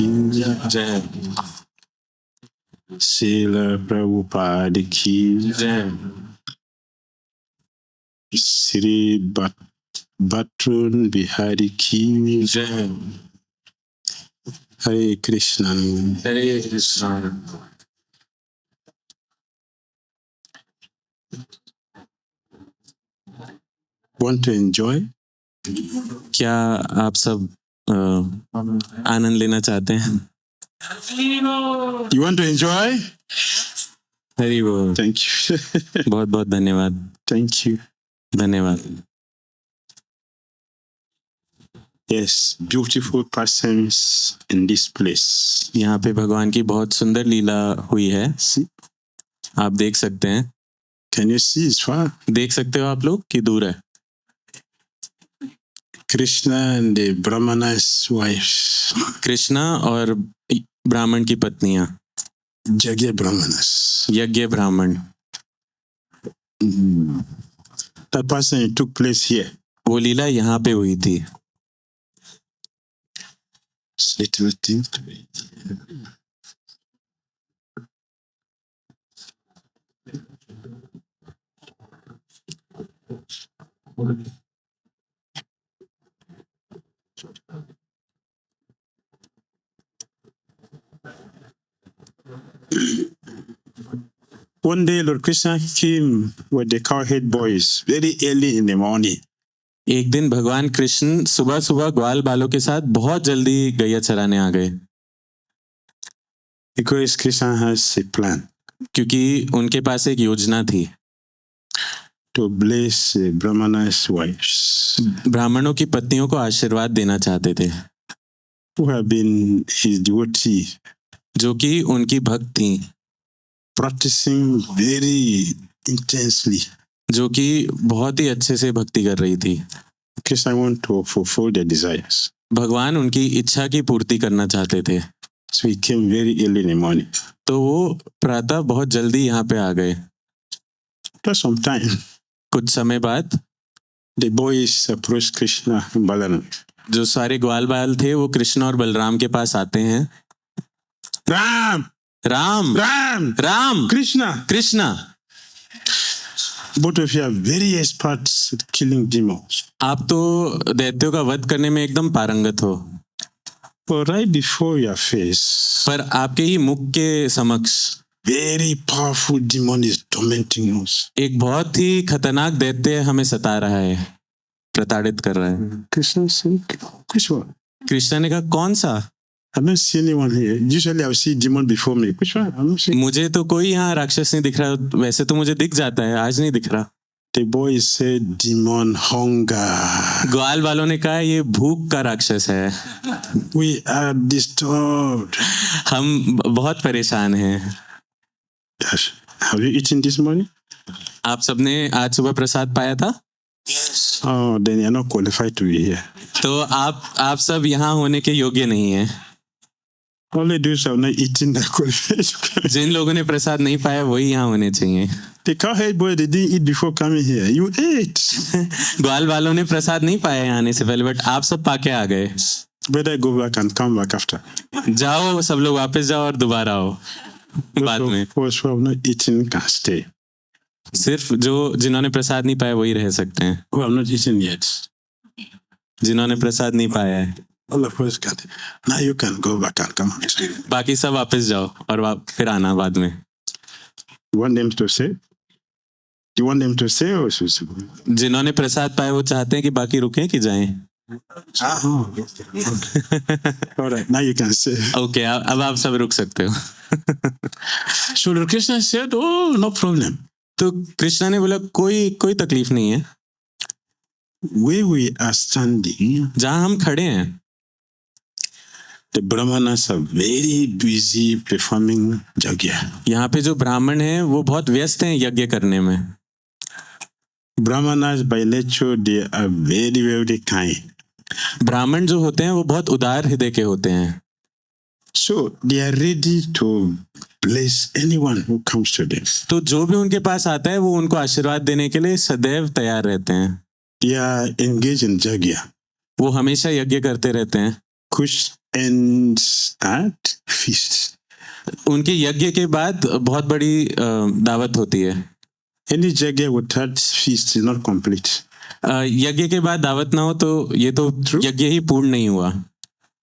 की जय। श्रील प्रभुपाद की जय। श्री भट्टून बिहारी की जय। हरे कृष्णा। हरे कृष्णा। Want to enjoy? क्या आप सब आनंद लेना चाहते हैं? You want to enjoy? Hari बोल। Thank you. बहुत बहुत धन्यवाद। Thank you. धन्यवाद। Yes, beautiful persons in this place. यहाँ पे भगवान की बहुत सुंदर लीला हुई है। See? आप देख सकते हैं। Can you see it's far? देख सकते हो आप लोग कि दूर है? Krishna and the Brahmana's wives. Krishna और ब्राह्मण की पत्नियां। Jagya Brahmanas. यज्ञ ब्राह्मण। That person it took place here. वो लीला यहाँ पे हुई थी। It's little thing. One day Lord Krishna came with the cowhead boys very early in the morning. एक दिन भगवान कृष्ण सुबह सुबह ग्वाल बालों के साथ बहुत जल्दी गैया चराने आ गए। Because Krishna has a plan क्योंकि उनके पास एक योजना थी to bless Brahmana's wives ब्राह्मणों की पत्नियों को आशीर्वाद देना चाहते थे who have been his devotee, जो कि उनकी भक्त थी, practicing very intensely. जो कि बहुत ही अच्छे से भक्ति कर रही थी। Krishna want to fulfill their desires. भगवान उनकी इच्छा की पूर्ति करना चाहते थे। So he came very early in the morning. तो वो प्रातः बहुत जल्दी यहाँ पे आ गए। After some time, कुछ समय बाद the boys approached Krishna and Balaram. जो सारे ग्वाल बाल थे वो कृष्ण और बलराम के पास आते हैं। Ram! Ram Ram! Ram Krishna! Krishna, Both of you are very experts at killing demons. आप तो दैत्यों का वध करने में एकदम पारंगत हो, But right before your face, पर आपके ही मुख के समक्ष very powerful demon is tormenting us. एक बहुत ही खतरनाक दैत्य हमें सता रहा है, प्रताड़ित कर रहा है। Krishna said, which one? Krishna ने कहा कौन सा? I don't see anyone here. Usually I see demon before me. Which one? I'm not seeing. मुझे तो कोई यहाँ राक्षस नहीं दिख रहा, वैसे तो मुझे दिख जाता है, आज नहीं दिख रहा। The boy said, demon hunger. ग्वाल वालों ने कहा ये भूख का राक्षस है, We are disturbed. हम बहुत परेशान हैं। Yes. Have you eaten this morning? आप सबने आज सुबह प्रसाद पाया था? Oh, then you're not qualified to be here. तो आप सब यहाँ होने के योग्य नहीं हैं। Only those who have not eaten that qualified. जिन लोगों ने प्रसाद नहीं पाया वही यहाँ होने चाहिए। The cowhead boy, they didn't eat before coming here. You ate. ग्वाल वालों ने प्रसाद नहीं पाया यहाँ आने से पहले, बट आप सब पाके आ गए। Better go back and come back after. जाओ, सब लोग वापस जाओ और दोबारा आओ बाद में। Those who have not eaten can stay. सिर्फ जिन्होंने प्रसाद नहीं पाया वही रह सकते हैं। Who have not eaten yet? जिन्होंने प्रसाद नहीं पाया है, All of us can. Now you can go back and come out. बाकी सब वापस जाओ और फिर आना बाद में। You want them to say? Do you want them to say or should we go? जिन्होंने प्रसाद पाया वो चाहते हैं कि बाकी रुकें कि जाएं? All right, now you can say. Okay, अब आप सब रुक सकते हो। So Lord Krishna said, oh, no problem. तो कृष्णा ने बोला कोई तकलीफ नहीं है। Where we are standing, जहाँ हम खड़े हैं, the Brahmanas are very busy performing yajna. यहाँ पे जो ब्राह्मण हैं वो बहुत व्यस्त हैं यज्ञ करने में। Brahmanas by nature, they are very, very kind. ब्राह्मण जो होते हैं वो बहुत उदार हृदय के होते हैं। So they are ready to bless anyone who comes to them. तो जो भी उनके पास आता है वो उनको आशीर्वाद देने के लिए सदैव तैयार रहते हैं। They are engaged in yajna. वो हमेशा यज्ञ करते रहते हैं। कुछ and at feast. उनके यज्ञ के बाद बहुत बड़ी दावत होती है. Any yajna without feast is not complete. यज्ञ के बाद दावत ना हो तो ये तो यज्ञ ही पूर्ण नहीं हुआ.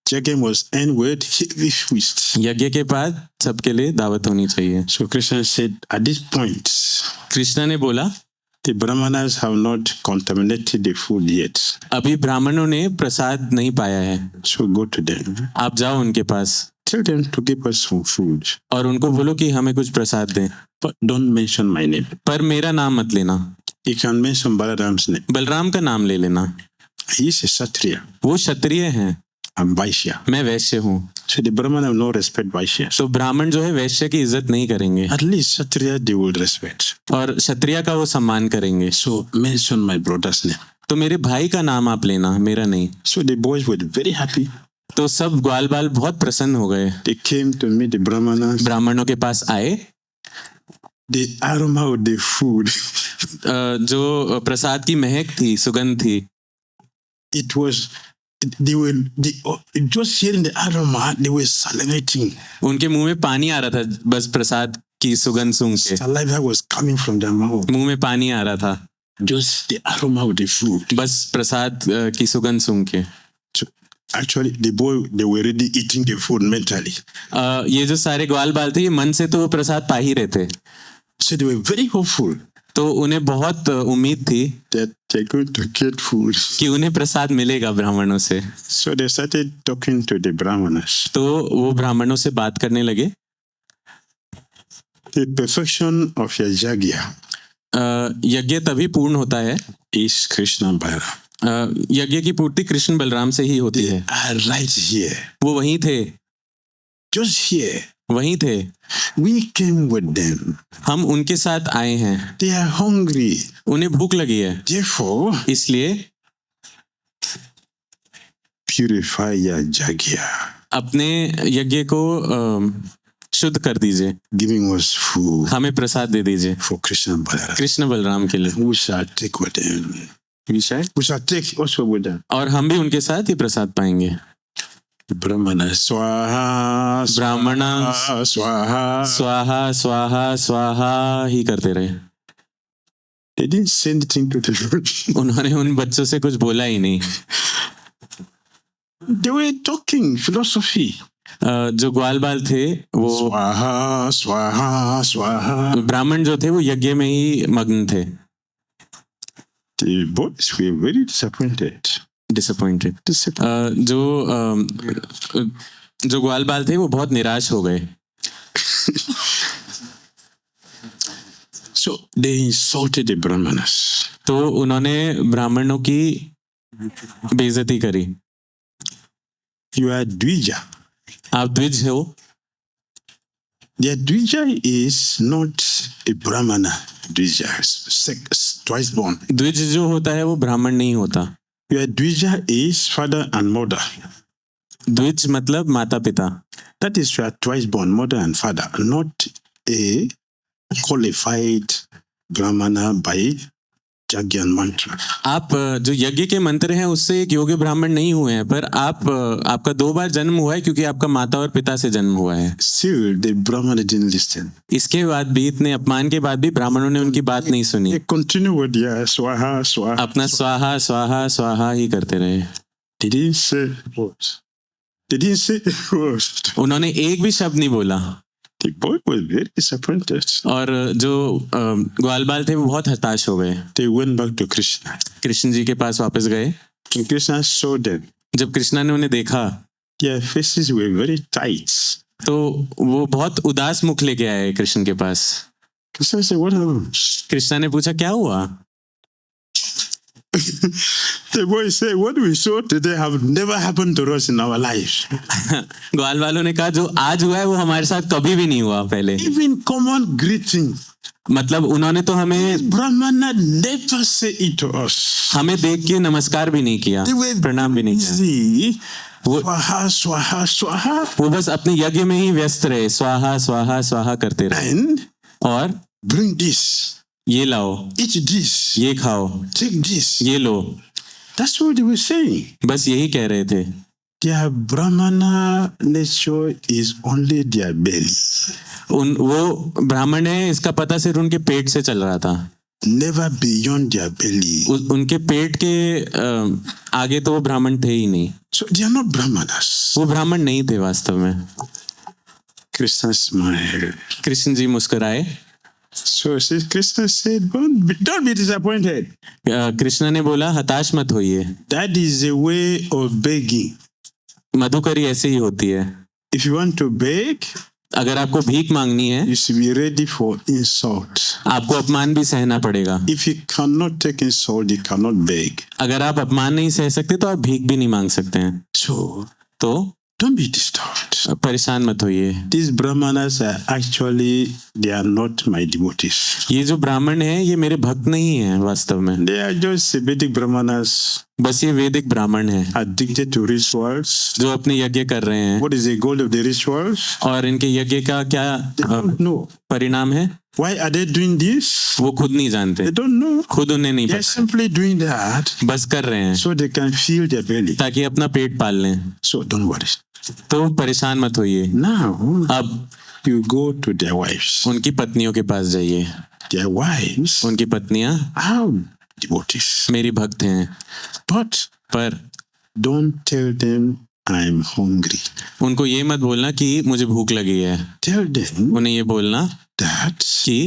Yajna must end with heavy feast. यज्ञ के बाद सबके लिए दावत होनी चाहिए. So Krishna said, at this point, Krishna ने बोला, the Brahmanas have not contaminated the food yet. अभी ब्राह्मणों ने प्रसाद नहीं पाया है. So go to them. आप जाओ उनके पास. Tell them to give us some food. और उनको बोलो कि हमें कुछ प्रसाद दें. But don't mention my name. पर मेरा नाम मत लेना. You can mention Balaram's name. Balram का नाम ले लेना. He is a Kshatriya. वो क्षत्रिय हैं. I'm Vaishya. मैं वैश्य हूँ. So the Brahmana have no respect Vaishya. तो ब्राह्मण जो है वैश्य की इज्जत नहीं करेंगे. At least Kshatriya they will respect. और क्षत्रिय का वो सम्मान करेंगे. So mention my brother's name. तो मेरे भाई का नाम आप लेना, मेरा नहीं. So the boys were very happy. तो सब ग्वाल बाल बहुत प्रसन्न हो गए. They came to meet the Brahmanas. ब्राह्मणों के पास आए. The aroma of the food. जो प्रसाद की महक थी, सुगंध थी. It was, just hearing the aroma, they were salivating. उनके मुंह में पानी आ रहा था बस प्रसाद की सुगंध सूंघ के. Saliva was coming from their mouth. मुंह में पानी आ रहा था. Just the aroma of the food. बस प्रसाद की सुगंध सूंघ के. Actually, the boy, they were already eating the food mentally. ये जो सारे ग्वाल बाल थे, ये मन से तो वो प्रसाद पा ही रहे थे. So they were very hopeful. तो उन्हें बहुत उम्मीद थी that they're going to get food. कि उन्हें प्रसाद मिलेगा ब्राह्मणों से. So they started talking to the Brahmanas. तो वो ब्राह्मणों से बात करने लगे. The perfection of your yajna यज्ञ तभी पूर्ण होता है. is Krishna Balaram. यज्ञ की पूर्ति कृष्ण बलराम से ही होती है. They are right here. वो वहीं थे. Just here. वहीं थे. We came with them. हम उनके साथ आए हैं. They are hungry. उन्हें भूख लगी है. Therefore, इसलिए purify your yajna. अपने यज्ञ को शुद्ध कर दीजिए. Giving us food हमें प्रसाद दे दीजिए. for Krishna Balaram. Krishna Balram के लिए. We shall take with them. We shall take also with them. और हम भी उनके साथ ही प्रसाद पाएंगे. Brahmana swaha, ब्राह्मणा swaha. स्वाहा स्वाहा स्वाहा ही करते रहे. They didn't say anything to the Lord. उन्होंने उन बच्चों से कुछ बोला ही नहीं. They were talking philosophy. जो ग्वाल बाल थे वो Swaha, swaha, swaha. ब्राह्मण जो थे वो यज्ञ में ही मग्न थे. The boys were very disappointed. Disappointed. जो ग्वाल बाल थे वो बहुत निराश हो गए. So they insulted the Brahmanas. तो उन्होंने ब्राह्मणों की बेइज्जती करी. You are Dvija. आप द्विज हो. The Dvija is not a Brahmana. Dvija is twice born. द्विज जो होता है वो ब्राह्मण नहीं होता. Your Dvija is father and mother. द्विज मतलब माता पिता. That is your twice born mother and father, not a qualified Brahmana by यज्ञ मंत्र. आप जो यज्ञ के मंत्र हैं उससे एक योग्य ब्राह्मण नहीं हुए हैं, पर आपका 2 बार जन्म हुआ है क्योंकि आपका माता और पिता से जन्म हुआ है. Still, the Brahmana didn't listen. इसके बाद भी, इतने अपमान के बाद भी ब्राह्मणों ने उनकी बात नहीं सुनी. They continue with their swaha, swaha. अपना स्वाहा स्वाहा स्वाहा ही करते रहे. They didn't say what. They didn't say a word. उन्होंने एक भी शब्द नहीं बोला. The boy was very disappointed. और जो ग्वाल बाल थे वो बहुत हताश हो गए. They went back to Krishna. Krishna ji के पास वापस गए. And Krishna saw them. जब कृष्णा ने उन्हें देखा Their faces were very tight. तो वो बहुत उदास मुख लेके आए कृष्ण के पास. Krishna said, "What happened?" Krishna ने पूछा क्या हुआ. The boy said, "What we saw today have never happened to us in our lives." ग्वाल वालों ने कहा जो आज हुआ है वो हमारे साथ कभी भी नहीं हुआ पहले. Even common greeting. मतलब उन्होंने तो हमें Brahmana never say it to us. हमें देख के नमस्कार भी नहीं किया, They were प्रणाम भी नहीं किया. busy. Swaha, swaha, swaha. वो बस अपने यज्ञ में ही व्यस्त रहे. स्वाहा स्वाहा स्वाहा करते रहे. And और bring this. ये लाओ, Eat this. ये खाओ, Take this. ये लो. That's what they were saying. बस यही कह रहे थे. their Brahmana nature is only their belly. वो ब्राह्मण है इसका पता सिर्फ उनके पेट से चल रहा था, Never beyond their belly. उनके पेट के आगे तो वो ब्राह्मण थे ही नहीं, So they are not Brahmanas. वो ब्राह्मण नहीं थे वास्तव में। Krishna smiled. कृष्ण जी मुस्कुराए। So Krishna said, don't be disappointed. Krishna ने बोला हताश मत होइए, That is a way of begging. मधुकरी ऐसे ही होती है। If you want to beg, अगर आपको भीख मांगनी है you should be ready for insult. आपको अपमान भी सहना पड़ेगा। If you cannot take insult, you cannot beg. अगर आप अपमान नहीं सह सकते तो आप भीख भी नहीं मांग सकते हैं। So तो don't be disturbed. परेशान मत होइए। These Brahmanas are actually, they are not my devotees. ये जो ब्राह्मण है ये मेरे भक्त नहीं है वास्तव में, They are just Vedic Brahmanas, बस ये वैदिक ब्राह्मण है addicted to rituals. जो अपने यज्ञ कर रहे हैं। What is the goal of the rituals? और इनके यज्ञ का क्या They don't know. परिणाम है Why are they doing this? वो खुद नहीं जानते, They don't know. खुद उन्हें नहीं They are पता, simply doing that बस कर रहे हैं so they can fill their belly. ताकि अपना पेट पाल लें। So don't worry. तो परेशान मत होइए। Now अब you go to their wives. उनकी पत्नियों के पास जाइए। Their wives उनकी पत्नियां are devotees. मेरी भक्त हैं, But पर don't tell them I'm hungry. उनको ये मत बोलना कि मुझे भूख लगी है, Tell them उन्हें ये बोलना that कि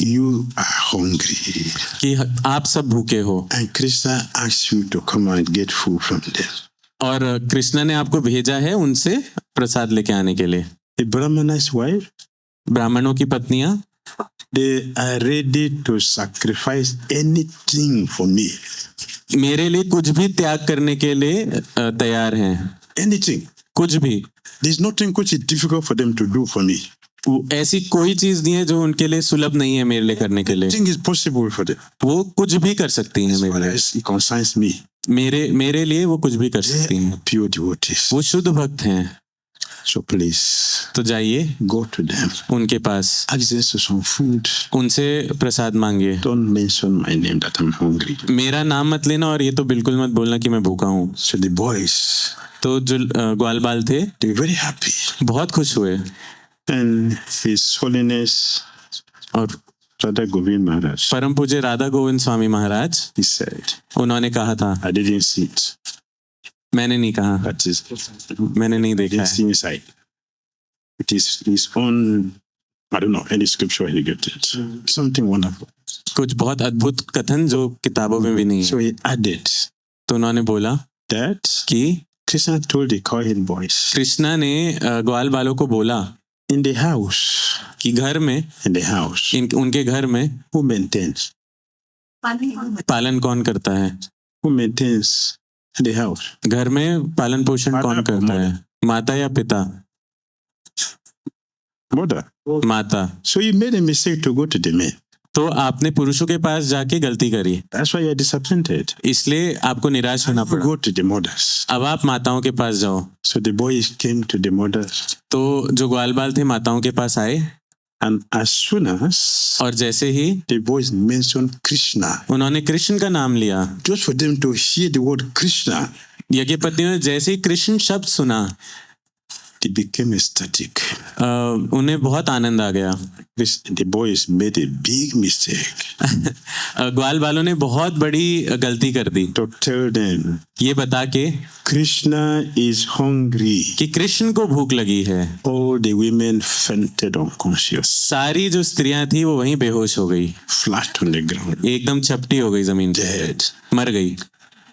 you are hungry. कि आप सब भूखे हो And Krishna asks you to come and get food from them. और कृष्ण ने आपको भेजा है उनसे प्रसाद लेके आने के लिए। A Brahmana's wife, ब्राह्मणों की पत्नियां they are ready to sacrifice anything for me. मेरे लिए कुछ भी त्याग करने के लिए तैयार हैं, Anything. कुछ भी। There's nothing which is difficult for them to do for me. ऐसी कोई चीज नहीं है जो उनके लिए सुलभ नहीं है मेरे लिए करने के लिए। Everything is possible for them. वो कुछ भी कर सकती हैं मेरे लिए, It concerns me. मेरे लिए वो कुछ भी कर They सकती हैं। are pure devotees. वो शुद्ध भक्त हैं। So please तो जाइए go to them. उनके पास, Ask them for some food. उनसे प्रसाद मांगिए। Don't mention my name that I'm hungry. मेरा नाम मत लेना और ये तो बिल्कुल मत बोलना कि मैं भूखा हूँ। So the boys, तो जो ग्वाल बाल थे they were very happy. बहुत खुश हुए And His Holiness और Radha Govind Maharaj, परम पूज्य राधा गोविंद स्वामी महाराज he said, उन्होंने कहा था, I didn't see it. मैंने नहीं कहा, That is, मैंने नहीं I देखा didn't है। see inside. It is his own, I don't know, any scripture he get it. Something wonderful. कुछ बहुत अद्भुत कथन जो किताबों में भी नहीं So है। he added तो उन्होंने बोला that कि Krishna told the Kohen boys Krishna ने ग्वाल बालों को बोला in the house, कि घर में, उनके घर में who maintains? पालन कौन करता है? Who maintains the house? घर में पालन पोषण माता कौन या करता है? माता या पिता? Mother. माता। So you made a mistake to go to the men. तो आपने पुरुषों के पास जाके गलती करी, That's why you're disappointed. इसलिए आपको निराश होना You पड़ा। go to the mothers. अब आप माताओं के पास जाओ। So the boys came to the mothers. तो जो ग्वाल बाल थे माताओं के पास आए And as soon as और जैसे ही the boys mentioned Krishna, उन्होंने कृष्ण का नाम लिया, just for them to hear the word Krishna, यज्ञ पत्नियों ने जैसे ही कृष्ण शब्द सुना they became ecstatic. उन्हें बहुत आनंद आ गया। The boys made a big mistake ग्वाल बालों ने बहुत बड़ी गलती कर दी to tell them ये बता के Krishna is hungry. कि कृष्ण को भूख लगी है। All the women fainted unconscious, सारी जो स्त्रियां थी वो वहीं बेहोश हो गई, flat on the ground, एकदम चपटी हो गई जमीन पे, dead. मर गई।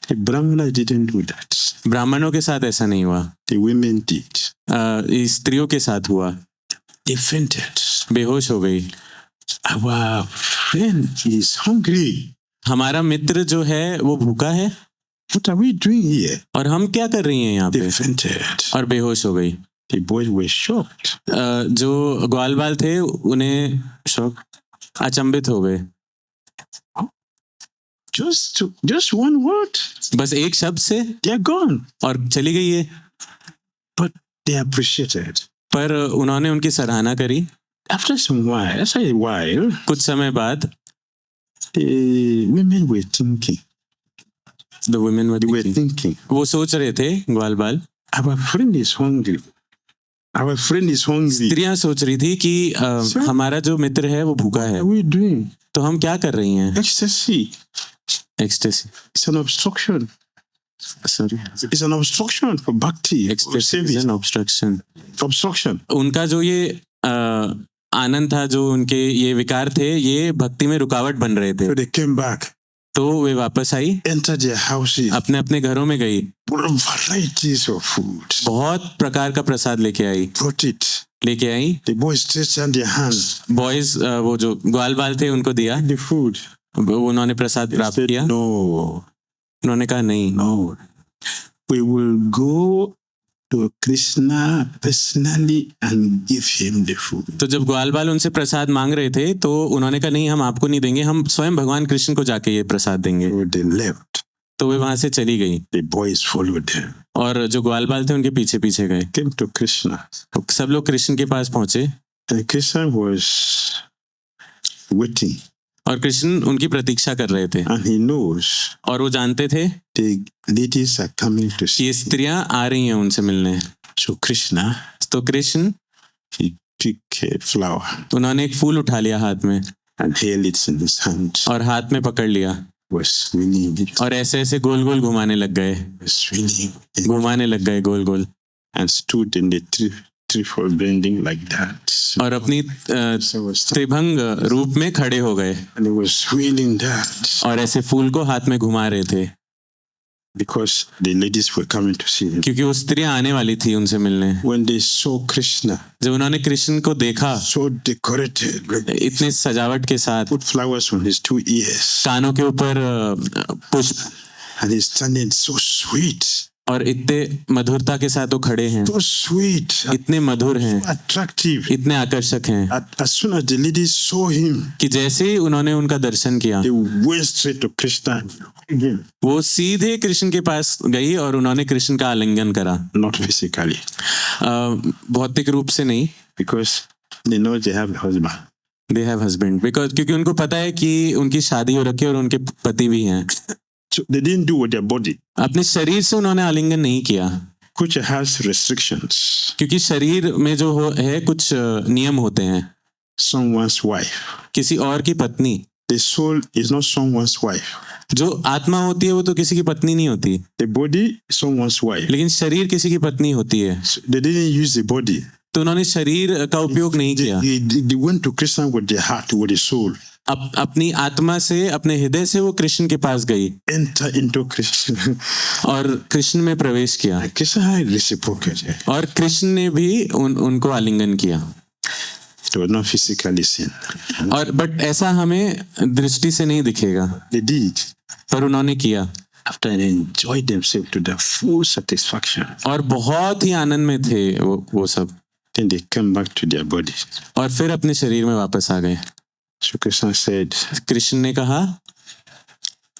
The Brahmanas didn't do that. ब्राह्मणों के साथ ऐसा नहीं हुआ, The women did. स्त्रियों के साथ हुआ, They fainted. बेहोश हो गई। Our friend is hungry. हमारा मित्र जो है वो भूखा है What are we doing here? और हम क्या कर रही हैं यहाँ They पे, fainted. और बेहोश हो गई। The boys were shocked. जो ग्वाल बाल थे उन्हें अचंभित हो गए। Just one word, बस एक शब्द से they're gone. और चली गई है। But they appreciated. पर उन्होंने उनकी सराहना करी। After a while, कुछ समय बाद the women were thinking, The women were They were thinking. thinking, वो सोच रहे थे ग्वाल बाल, our friend is hungry. Our friend is hungry. स्त्रियां सोच रही थी कि हमारा जो मित्र है वो भूखा What है, are we doing? तो हम क्या कर रही हैं? Ecstasy. Ecstasy, It's an obstruction. Sorry, It's an obstruction for bhakti. for ecstasy service. An obstruction. Obstruction. उनका जो ये आनंद था, जो उनके ये विकार थे, ये भक्ति में रुकावट बन रहे थे. So they came back, तो वे वापस आई, entered their houses, अपने अपने घरों में गई, varieties of food. बहुत प्रकार का प्रसाद लेके आई, लेके आई. The boys stretched out their hands, boys वो जो ग्वाल बाल थे उनको दिया, the food. उन्होंने प्रसाद They प्राप्त said, किया. no, उन्होंने कहा नहीं, no. We will go to Krishna personally and give him the food. तो जब ग्वाल बाल उनसे प्रसाद मांग रहे थे तो उन्होंने कहा नहीं, हम आपको नहीं देंगे, हम स्वयं भगवान कृष्ण को जाके ये प्रसाद देंगे. So they left. तो वे वहां से चली गई The boys followed them. और जो ग्वाल बाल थे उनके पीछे पीछे गए. Came to Krishna. तो सब लोग कृष्ण के पास पहुंचे And Krishna was waiting. और कृष्ण उनकी प्रतीक्षा कर रहे थे. And he knows और वो जानते थे the ladies are coming to कि see. ये स्त्रियां आ रही हैं उनसे मिलने. So Krishna, तो Krishna, he took a flower उन्होंने एक फूल उठा लिया हाथ में and held it in his hand. और हाथ में पकड़ लिया Was swinging it. और ऐसे ऐसे गोल गोल घुमाने लग गए, Was swinging it. घुमाने लग गए गोल गोल, And stood in the threefold bending like that. और अपनी So was त्रिभंग रूप में खड़े हो गए and he was swinging that और ऐसे फूल को हाथ में घुमा रहे थे because the ladies were coming to see him. क्योंकि वो स्त्रियां आने वाली थी उनसे मिलने. When they saw Krishna, जब उन्होंने कृष्ण को देखा so decorated, like इतने सजावट के साथ, put flowers on his 2 ears, कानों के ऊपर पुष्प, and he's standing so sweet, और इतने मधुरता के साथ वो खड़े हैं, so sweet, इतने मधुर हैं, attractive. इतने आकर्षक हैं As soon as the ladies saw him, कि जैसे ही उन्होंने उनका दर्शन किया they went straight to Krishna again, वो सीधे कृष्ण के पास गई और उन्होंने कृष्ण का आलिंगन करा. not physically, भौतिक रूप से नहीं, because they know they have a husband. They have husband, because क्योंकि उनको पता है कि उनकी शादी हो रखी है और उनके पति भी हैं. So they didn't do with their body, अपने शरीर से उन्होंने आलिंगन नहीं किया which has restrictions. क्योंकि शरीर में जो है कुछ नियम होते हैं. Someone's wife. किसी और की पत्नी, The soul is not someone's wife. जो आत्मा होती है वो तो किसी की पत्नी नहीं होती, The body is someone's wife. लेकिन शरीर किसी की पत्नी होती है. So they didn't use the body. तो उन्होंने शरीर का उपयोग नहीं किया. They went to Krishna with their heart, with the soul. अपनी आत्मा से, अपने हृदय से वो कृष्ण के पास गई Enter into Krishna. और कृष्ण में प्रवेश किया And Krishna had reciprocated. और कृष्ण ने भी उनको आलिंगन किया. It was not physically seen. और बट ऐसा हमें दृष्टि से नहीं दिखेगा, They did. पर उन्होंने किया After they enjoyed themselves to their full satisfaction, और बहुत ही आनंद में थे वो सब. then they came back to their body. और फिर अपने शरीर में वापस आ गए. So Krishna said, कृष्ण ने कहा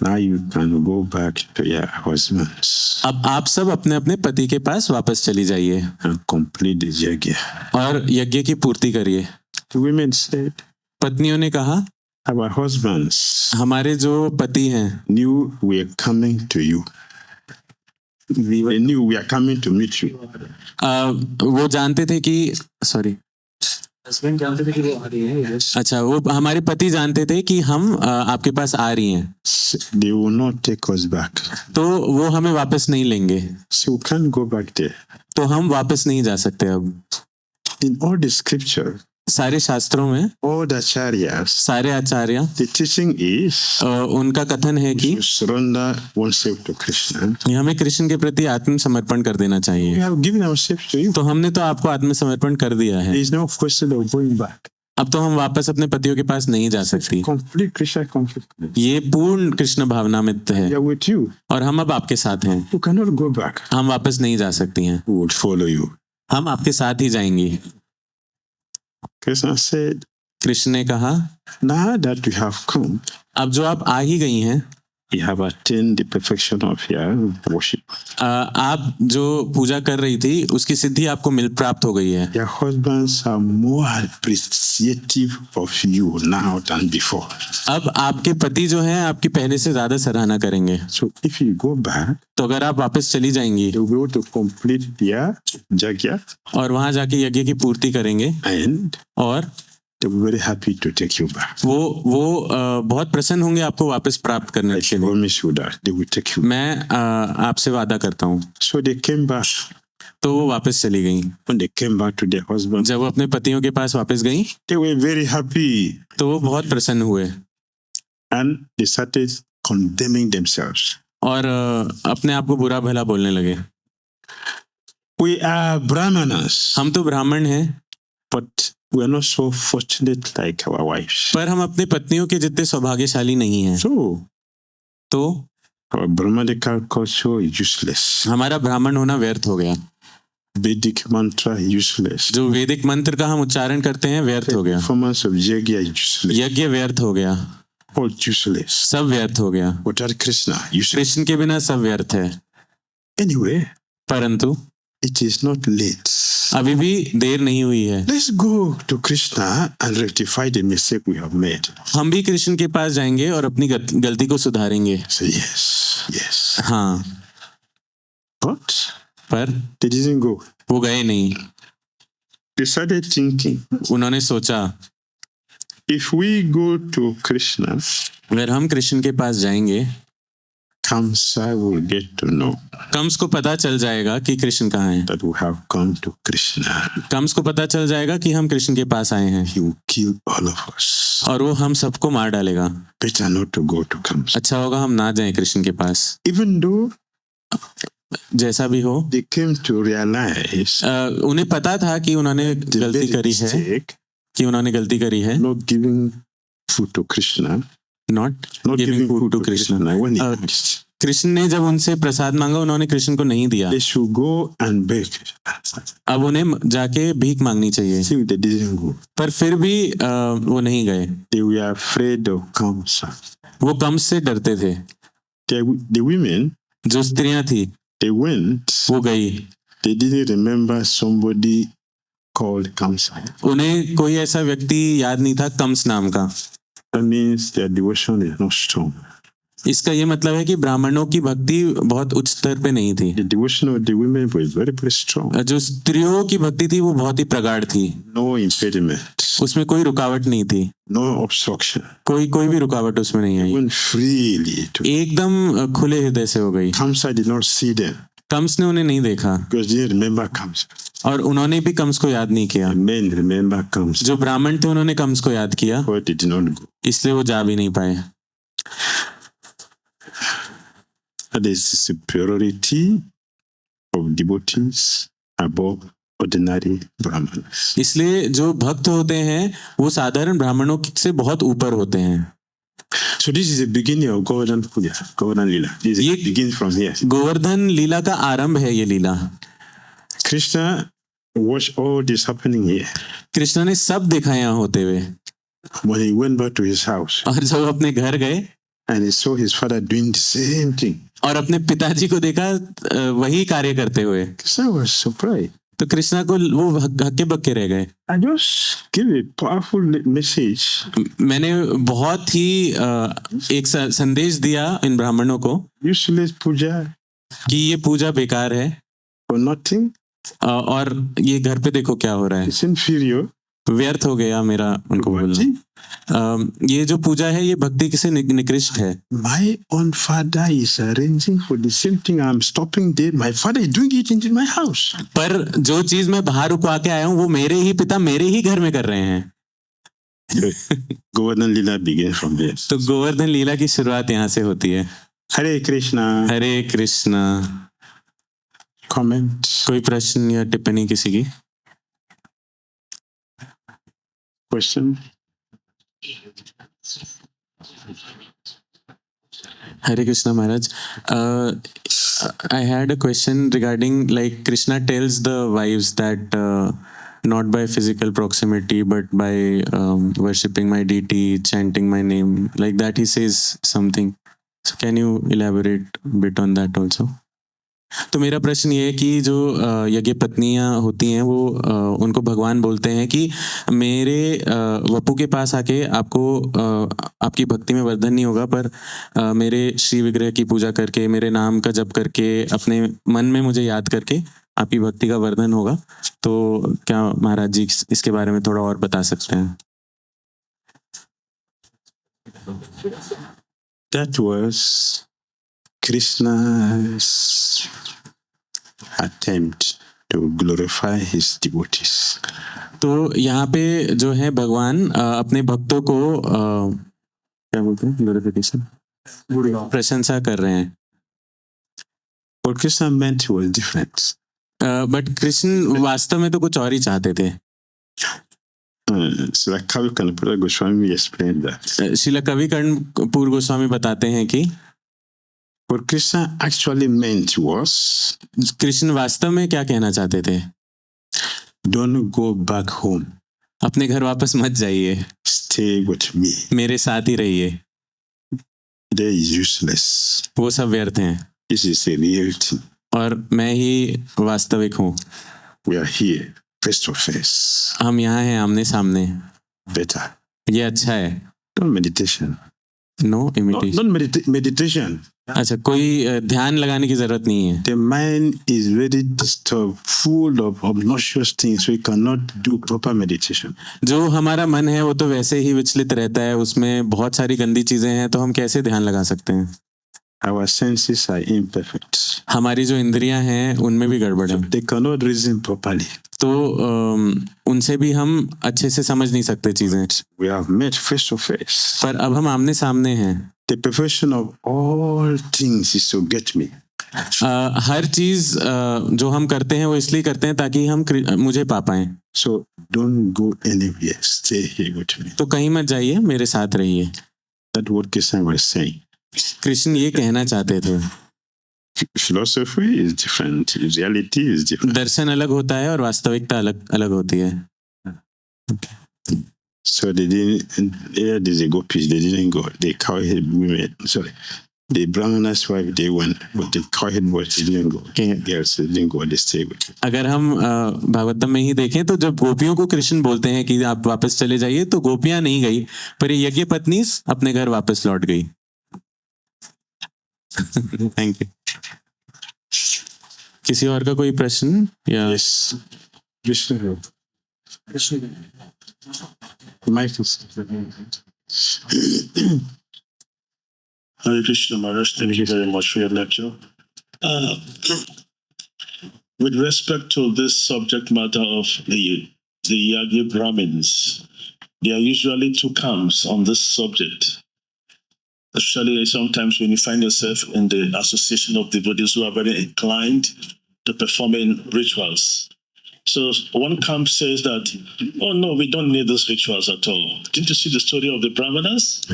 now you can go back to your husbands अब आप सब अपने अपने पति के पास वापस चली जाइए and complete the yajna. और यज्ञ की पूर्ति करिए. The women said, पत्नियों ने कहा our husbands हमारे जो पति हैं knew we are coming to you. They knew we are coming to meet you. वो जानते थे कि सॉरी हस्बैंड जानते थे कि वो आ रही है. अच्छा, वो हमारे पति जानते थे कि हम आपके पास आ रही हैं, They will not take us back. तो वो हमें वापस नहीं लेंगे, So we can't go back there. तो हम वापस नहीं जा सकते. अब In all the scripture, सारे शास्त्रों में, all the acharyas, सारे आचार्य, the teaching is उनका कथन है कि to surrender oneself to Krishna. हमें कृष्ण के प्रति आत्मसमर्पण कर देना We चाहिए. have given ourselves to you. तो हमने तो आपको आत्मसमर्पण कर दिया है, There is no question of going back. अब तो हम वापस अपने पतियों के पास नहीं जा सकती. Complete Krishna consciousness. ये पूर्ण कृष्ण भावनामित है We are with you. और हम अब आपके साथ हैं. You cannot go back. हम वापस नहीं जा सकती हैं, We would follow you. हम आपके साथ ही जाएंगी. Krishna said, कृष्ण ने कहा now that you have come, अब जो आप आ ही गई हैं you have attained the perfection of your worship. आप जो पूजा कर रही थी उसकी सिद्धि आपको प्राप्त हो गई है. Your husbands are more appreciative of you now than before. अब आपके पति जो हैं आपकी पहले से ज्यादा सराहना करेंगे. So if you go back, तो अगर आप वापस चली जाएंगी they will be able to complete their jagya और वहां जाके यज्ञ की पूर्ति करेंगे and और they will be very happy to take you back. वो बहुत प्रसन्न होंगे आपको वापस प्राप्त करने I के लिए. promise you that they will take you. मैं आपसे वादा करता हूँ. So they came back. तो वो वापस चली गई. When they came back to their husband, जब वो अपने पतियों के पास वापस गई they were very happy तो वो बहुत प्रसन्न हुए and they started condemning themselves. और अपने आप को बुरा भला बोलने लगे. We are Brahmanas, हम तो ब्राह्मण हैं but we are not so fortunate like our wives. पर हम अपने पत्नियों के जितने सौभाग्यशाली नहीं हैं. So तो our Brahmanical culture is useless. हमारा ब्राह्मण होना व्यर्थ हो गया. Vedic mantra is useless. जो वैदिक मंत्र का हम उच्चारण करते हैं व्यर्थ हो गया. Performance of yajna is useless. यज्ञ व्यर्थ हो गया. All useless. सब व्यर्थ हो गया. Without Krishna, useless. कृष्ण के बिना सब व्यर्थ है. Anyway, परंतु it is not late. अभी भी देर नहीं हुई है. Let's go to Krishna and rectify the mistake we have made. हम भी कृष्ण के पास जाएंगे और अपनी गलती को सुधारेंगे. Say yes, yes. हाँ. But पर they didn't go. वो गए नहीं. They started thinking, उन्होंने सोचा if we go to Krishna, अगर हम कृष्ण के पास जाएंगे Kamsa will get to know Kans को पता चल जाएगा कि कृष्ण कहाँ हैं. that we have come to Krishna. Kans को पता चल जाएगा कि हम कृष्ण के पास आए हैं He will kill all of us. और वो हम सबको मार डालेगा. Better not to go to Kamsa. अच्छा होगा हम ना जाएं कृष्ण के पास. Even though जैसा भी हो they came to realize उन्हें पता था कि उन्होंने the गलती very करी है mistake, कि उन्होंने गलती करी है. not giving food to Krishna, not not giving food to Krishna. when he Uh, asked. Krishna ने जब उनसे प्रसाद मांगा उन्होंने कृष्ण को नहीं दिया. They should go and beg. अब उन्हें जाके भीख मांगनी चाहिए. See, they didn't go. पर फिर भी वो नहीं गए. They were afraid of Kamsa. वो कंस से डरते थे. The women, जो स्त्रियां थी they went. वो गई. They didn't remember somebody called Kamsa. उन्हें कोई ऐसा व्यक्ति याद नहीं था कंस नाम का. That means their devotion is not strong. इसका ये मतलब है कि ब्राह्मणों की भक्ति बहुत उच्च स्तर पे नहीं थी. The devotion of the women was very, very strong. जो स्त्रियों की भक्ति थी वो बहुत ही प्रगाढ़ थी. No impediment, उसमें कोई रुकावट नहीं थी. no obstruction. कोई भी रुकावट उसमें नहीं आई. Went freely to. एकदम खुले हृदय से हो गई. Kamsa did not see them Kans ने उन्हें नहीं देखा because they didn't remember Kamsa. और उन्होंने भी कंस को याद नहीं किया. The men remember Kamsa, जो ब्राह्मण थे उन्होंने कंस को याद किया but they did not go. इसलिए वो जा भी नहीं पाए. That is the superiority of devotees above ordinary brahmanas. इसलिए जो भक्त होते हैं वो साधारण ब्राह्मणों से बहुत ऊपर होते हैं. So this is the beginning of Govardhan Puja, Govardhan Lila. This Ye- begins from here. Govardhan लीला का आरंभ है ये लीला. Krishna watched all this happening here. Krishna ने सब देखा यहाँ होते हुए When he went back to his house और जब अपने घर गए and he saw his father doing the same thing, और अपने पिताजी को देखा वही कार्य करते हुए Krishna was surprised. तो कृष्णा को वो हक्के बक्के रह गए. I just give a powerful message. मैंने बहुत ही एक संदेश दिया इन ब्राह्मणों को Useless puja कि ये पूजा बेकार है for nothing. और ये घर पे देखो क्या हो रहा है. It's inferior. व्यर्थ हो गया मेरा उनको बोलना. ये जो पूजा है ये भक्ति से निकृष्ट है. My own father is arranging for the same thing. I'm stopping there. My father is doing it in my house. पर जो चीज मैं बाहर रुकवा के आया हूँ वो मेरे ही पिता मेरे ही घर में कर रहे हैं. Govardhan Lila begins from there. तो गोवर्धन लीला की शुरुआत यहाँ से होती है. Hare Krishna. हरे कृष्णा. Comment. कोई प्रश्न या टिप्पणी किसी की? Question. Hare Krishna Maharaj. I had a question regarding like Krishna tells the wives that not by physical proximity but by worshipping my deity, chanting my name, like that he says something. Can you elaborate bit on that also? तो मेरा प्रश्न ये है कि जो यज्ञ पत्नियां होती हैं वो उनको भगवान बोलते हैं कि मेरे वपु के पास आके आपको आपकी भक्ति में वर्धन नहीं होगा, पर मेरे श्री विग्रह की पूजा करके, मेरे नाम का जप करके, अपने मन में मुझे याद करके आपकी भक्ति का वर्धन होगा। तो क्या महाराज जी इसके बारे में थोड़ा और बता सकते हैं? That was Krishna's attempt to glorify his devotees. तो यहाँ पे जो है भगवान अपने भक्तों को क्या बोलते हैं, ग्लोरिफिकेशन, प्रशंसा कर रहे हैं। What Krishna meant was different. But Krishna वास्तव में तो कुछ और ही चाहते थे। So like Kavi Kanapura Goswami explained that. Srila कवि कर्णपुर गोस्वामी बताते हैं कि What Krishna actually meant was, Krishna वास्तव में क्या कहना चाहते थे? don't go back home. अपने घर वापस मत जाइए, Stay with me. मेरे साथ ही रहिए। They is useless. वो सब व्यर्थ हैं This is a reality. और मैं ही वास्तविक हूँ। We are here face to face. हम यहाँ हैं आमने सामने। Better. ये अच्छा है। Not meditation. No Not, imitation. not meditation. अच्छा, कोई ध्यान लगाने की जरूरत नहीं है। The mind is very disturbed, full of obnoxious things, so you cannot do proper meditation. जो हमारा मन है वो तो वैसे ही विचलित रहता है, उसमें बहुत सारी गंदी चीजें हैं, तो हम कैसे ध्यान लगा सकते हैं? Our senses are imperfect. हमारी जो इंद्रियां हैं उनमें भी गड़बड़ है, They cannot reason properly. तो उनसे भी हम अच्छे से समझ नहीं सकते चीजें। We have met face to face. पर अब हम आमने सामने हैं। The perfection of all things is to get me. हर चीज जो हम करते हैं वो इसलिए करते हैं ताकि हम मुझे पा पाएं। So don't go anywhere. Stay here with me. तो कहीं मत जाइए, मेरे साथ रहिए। That's what Krishna was saying. Krishna ये कहना चाहते थे। Philosophy is different. Reality is different. दर्शन अलग होता है और वास्तविकता अलग अलग होती है। So they didn't. Here there's a gopis. They didn't go. They cowhead women. Sorry, the Brahmana's wife they went, but the cowhead boys they didn't go. Okay. Girls they didn't go. They stayed with. अगर हम भागवतम में ही देखें तो जब गोपियों को कृष्ण बोलते हैं कि आप वापस चले जाइए, तो गोपियां नहीं गई, पर ये यज्ञ पत्नी अपने घर वापस लौट गई। Thank you. किसी और का कोई प्रश्न या? Yes. Vishnu. Mike is. Hare Krishna Maharaj, thank you very much for your lecture. With respect to this subject matter of the Yagya Brahmins, there are usually two camps on this subject. Especially sometimes when you find yourself in the association of devotees who are very inclined to performing rituals. So one camp says that, oh no, we don't need these rituals at all. Didn't you see the story of the Brahmanas?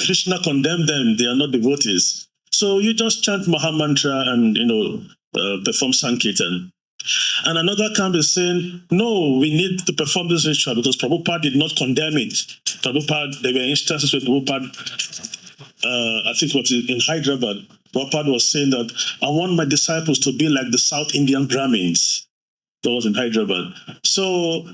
Krishna condemned them, they are not devotees. So you just chant Mahamantra and, perform Sankirtan. And another camp is saying, no, we need to perform this ritual because Prabhupada did not condemn it. Prabhupada, there were instances where Prabhupada, I think it was in Hyderabad, Prabhupada was saying that I want my disciples to be like the South Indian Brahmins. That was in Hyderabad. So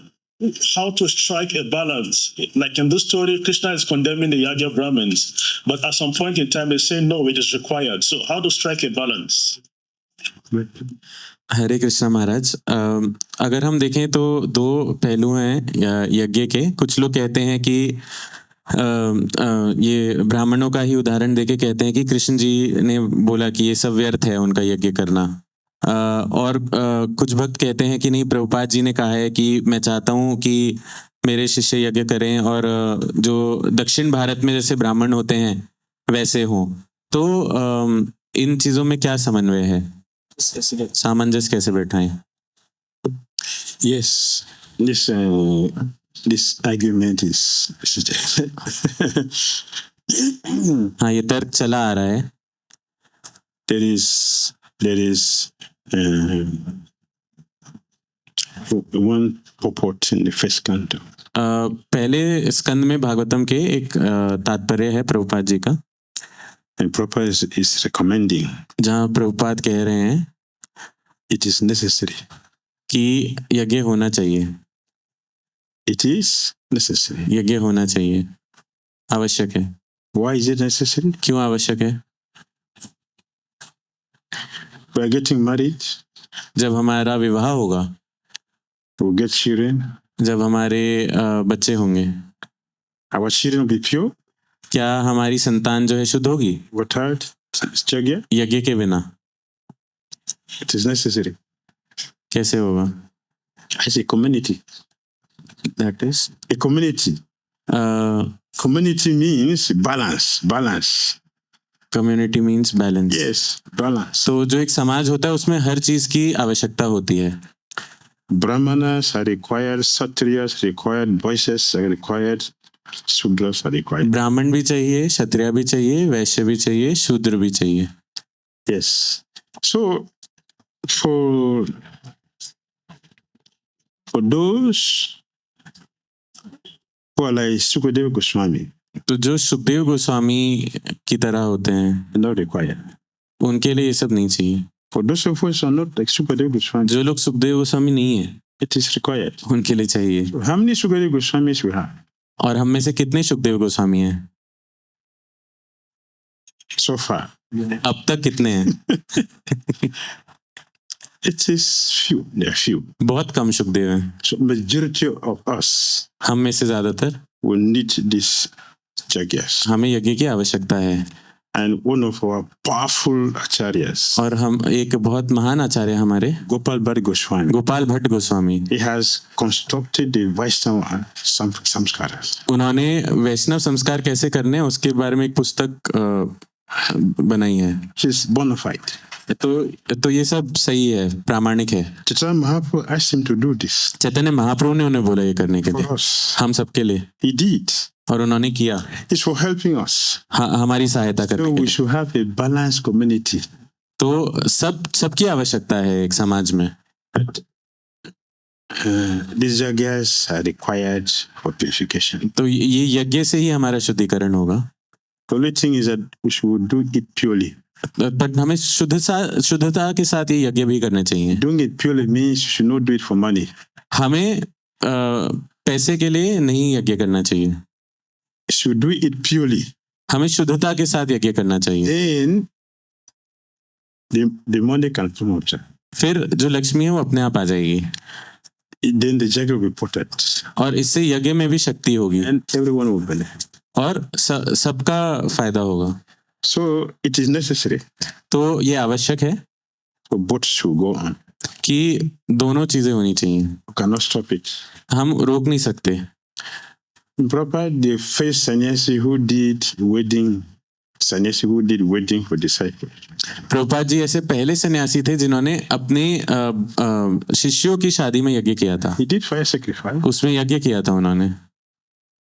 how to strike a balance? Like in this story, Krishna is condemning the Yagya Brahmins, but at some point in time, they say, no, it is required. So how to strike a balance? हरे कृष्णा महाराज, अगर हम देखें तो दो पहलू हैं यज्ञ के। कुछ लोग कहते हैं कि ये ब्राह्मणों का ही उदाहरण देके कहते हैं कि कृष्ण जी ने बोला कि ये सब व्यर्थ है उनका यज्ञ करना। और कुछ भक्त कहते हैं कि नहीं, प्रभुपाद जी ने कहा है कि मैं चाहता हूँ कि मेरे शिष्य यज्ञ करें और जो दक्षिण भारत में जैसे ब्राह्मण होते हैं वैसे हों। तो इन चीज़ों में क्या समन्वय है, सामंजस्य कैसे बैठाएं? Yes, this argument is. हाँ, ये तर्क चला आ रहा है। There is one purport in the first canto. पहले स्कंद में भागवतम के एक तात्पर्य है प्रभुपाद जी का। And Prabhupada is recommending जहाँ प्रभुपाद कह रहे हैं it is necessary. कि यज्ञ होना चाहिए, It is necessary. यज्ञ होना चाहिए, आवश्यक है। Why is it necessary? क्यों आवश्यक है? We are getting married, जब हमारा विवाह होगा, we get children. जब हमारे बच्चे होंगे, Our children will be pure, क्या हमारी संतान जो है शुद्ध होगी? without jagya. यज्ञ के बिना It is necessary. कैसे होगा? As a community. That is A community. Community means balance. Balance. Community means balance. Yes, balance. तो जो एक समाज होता है उसमें हर चीज की आवश्यकता होती है। Brahmanas are required, Kshatriyas are required, voices are required, Sudras are required. ब्राह्मण भी चाहिए, क्षत्रिय भी चाहिए, वैश्य भी चाहिए, शूद्र भी चाहिए। Yes. So for those who are like Sukadeva Goswami, तो जो सुखदेव गोस्वामी की तरह होते हैं not required. उनके लिए ये सब नहीं चाहिए। For those of us who are not like Sukadeva Goswami, जो लोग सुखदेव गोस्वामी नहीं है it is required. उनके लिए चाहिए। So how many Sukadeva Goswamis we have? और हम में से कितने सुखदेव गोस्वामी हैं So far? अब तक? कितने हैं? It is few. There are few. बहुत कम सुखदेव हैं। So majority of us हम में से ज्यादातर will need this jagyas. हमें यज्ञ की आवश्यकता है। And one of our powerful acharyas, और हम एक बहुत महान आचार्य हमारे Gopal Bhatt Goswami, Gopal Bhatt Goswami, he has constructed the Vaishnava samskaras. उन्होंने वैष्णव संस्कार कैसे करने हैं उसके बारे में एक पुस्तक बनाई है। He's bona fide. तो ये सब सही है, प्रामाणिक है। Chaitanya Mahaprabhu asked him to do this Chaitanya Mahaprabhu ने उन्हें बोला ये करने के for लिए, us. हम सबके लिए, He did. और उन्होंने किया। It's for helping us. हमारी सहायता So करने के we लिए। should have a balanced community. तो सबकी आवश्यकता है एक समाज में। But these jagyas are required for purification. तो ये यज्ञ से ही हमारा शुद्धिकरण होगा। The only thing is that we should do it purely. But हमें शुद्धता के साथ ये यज्ञ भी करने चाहिए। Doing it purely means you should not do it for money. हमें पैसे के लिए नहीं यज्ञ करना चाहिए, You should do it purely. हमें शुद्धता के साथ यज्ञ करना चाहिए। Then the money can come out. फिर जो लक्ष्मी है वो अपने आप आ जाएगी, Then the jagya will be protected. और इससे यज्ञ में भी शक्ति होगी, And everyone will benefit. और सबका फायदा होगा। So it is necessary तो ये आवश्यक है for both to go on. कि दोनों चीजें होनी चाहिए, You cannot stop it. हम रोक नहीं सकते। Prabhupada, the first sannyasi who did wedding for disciples. Prabhupada ji ऐसे पहले सन्यासी थे जिन्होंने अपने शिष्यों की शादी में यज्ञ किया था, He did fire sacrifice. उसमें यज्ञ किया था उन्होंने।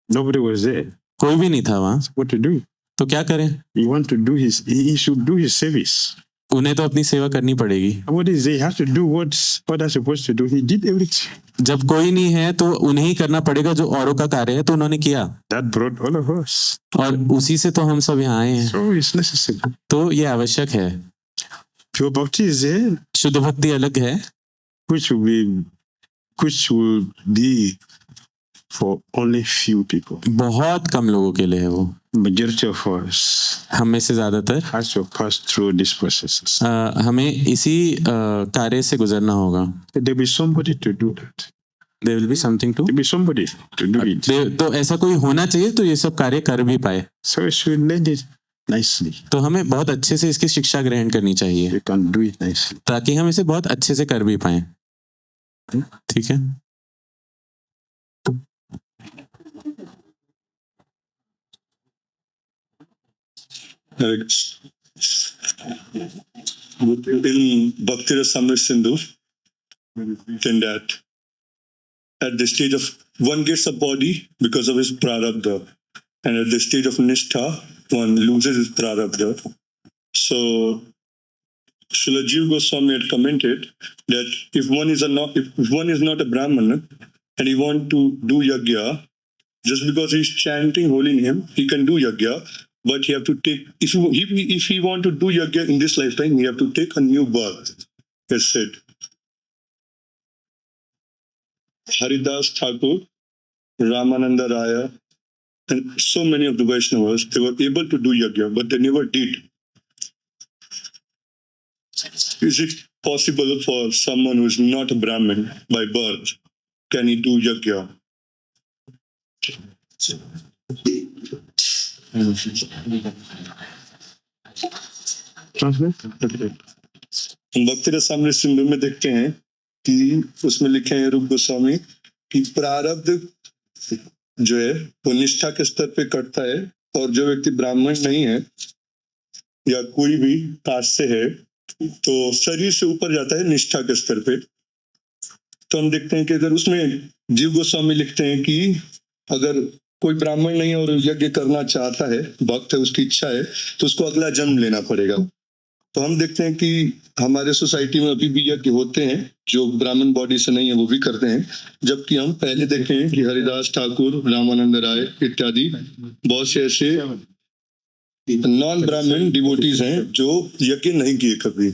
Nobody was there. कोई भी नहीं था वहाँ, What to do? तो क्या करें? He should do his service. उन्हें तो अपनी सेवा करनी पड़ेगी। What is he has to do what others are supposed to do. He did everything. जब कोई नहीं है तो उन्हें ही करना पड़ेगा जो औरों का कार्य है, तो उन्होंने किया, That brought all of us. और उसी से तो हम सब यहाँ आए हैं। So it's necessary. तो ये आवश्यक है। Pure bhakti is there, शुद्ध भक्ति अलग है, which will be for only few people. बहुत कम लोगों के लिए है वो। Majority of us हम में से ज्यादातर has to pass through these processes. हमें इसी कार्य से गुजरना होगा। There will be somebody to do that. There will be something to There will be somebody to do it. तो ऐसा कोई होना चाहिए तो ये सब कार्य कर भी पाए। So we should learn it nicely. तो हमें बहुत अच्छे से इसकी शिक्षा ग्रहण करनी चाहिए We can do it nicely. ताकि हम इसे बहुत अच्छे से कर भी पाए। ठीक है। Correct. In Bhakti Rasamrita Sindhu, written that at the stage of one gets a body because of his prarabdha, and at the stage of nishtha, one loses his prarabdha. So Srila Jiva Goswami had commented that if one is not a Brahmana and he want to do yajna, just because he's chanting holy name, he can do yajna. but you have to take, if you want to do yajna in this lifetime, you have to take a new birth. As said, Haridas Thakur, Ramananda Raya, and so many of the Vaishnavas, they were able to do yajna, but they never did. Is it possible for someone who is not a Brahmin by birth, can he do yajna? हम भक्ति रसामृत सिंधु में देखते हैं कि उसमें लिखे हैं रूप गोस्वामी कि प्रारब्ध जो है वो निष्ठा के स्तर पे कटता है, और जो व्यक्ति ब्राह्मण नहीं है या कोई भी कास्ट से है तो शरीर से ऊपर जाता है निष्ठा के स्तर पे। तो हम देखते हैं कि अगर उसमें जीव गोस्वामी लिखते हैं कि अगर कोई ब्राह्मण नहीं है और यज्ञ करना चाहता है, भक्त है, उसकी इच्छा है, तो उसको अगला जन्म लेना पड़ेगा। तो हम देखते हैं कि हमारे सोसाइटी में अभी भी यज्ञ होते हैं, जो ब्राह्मण बॉडी से नहीं है वो भी करते हैं, जबकि हम पहले देखे हैं कि हरिदास ठाकुर, रामानंद राय इत्यादि बहुत से ऐसे नॉन ब्राह्मण डिवोटीज हैं जो यज्ञ नहीं किए कभी।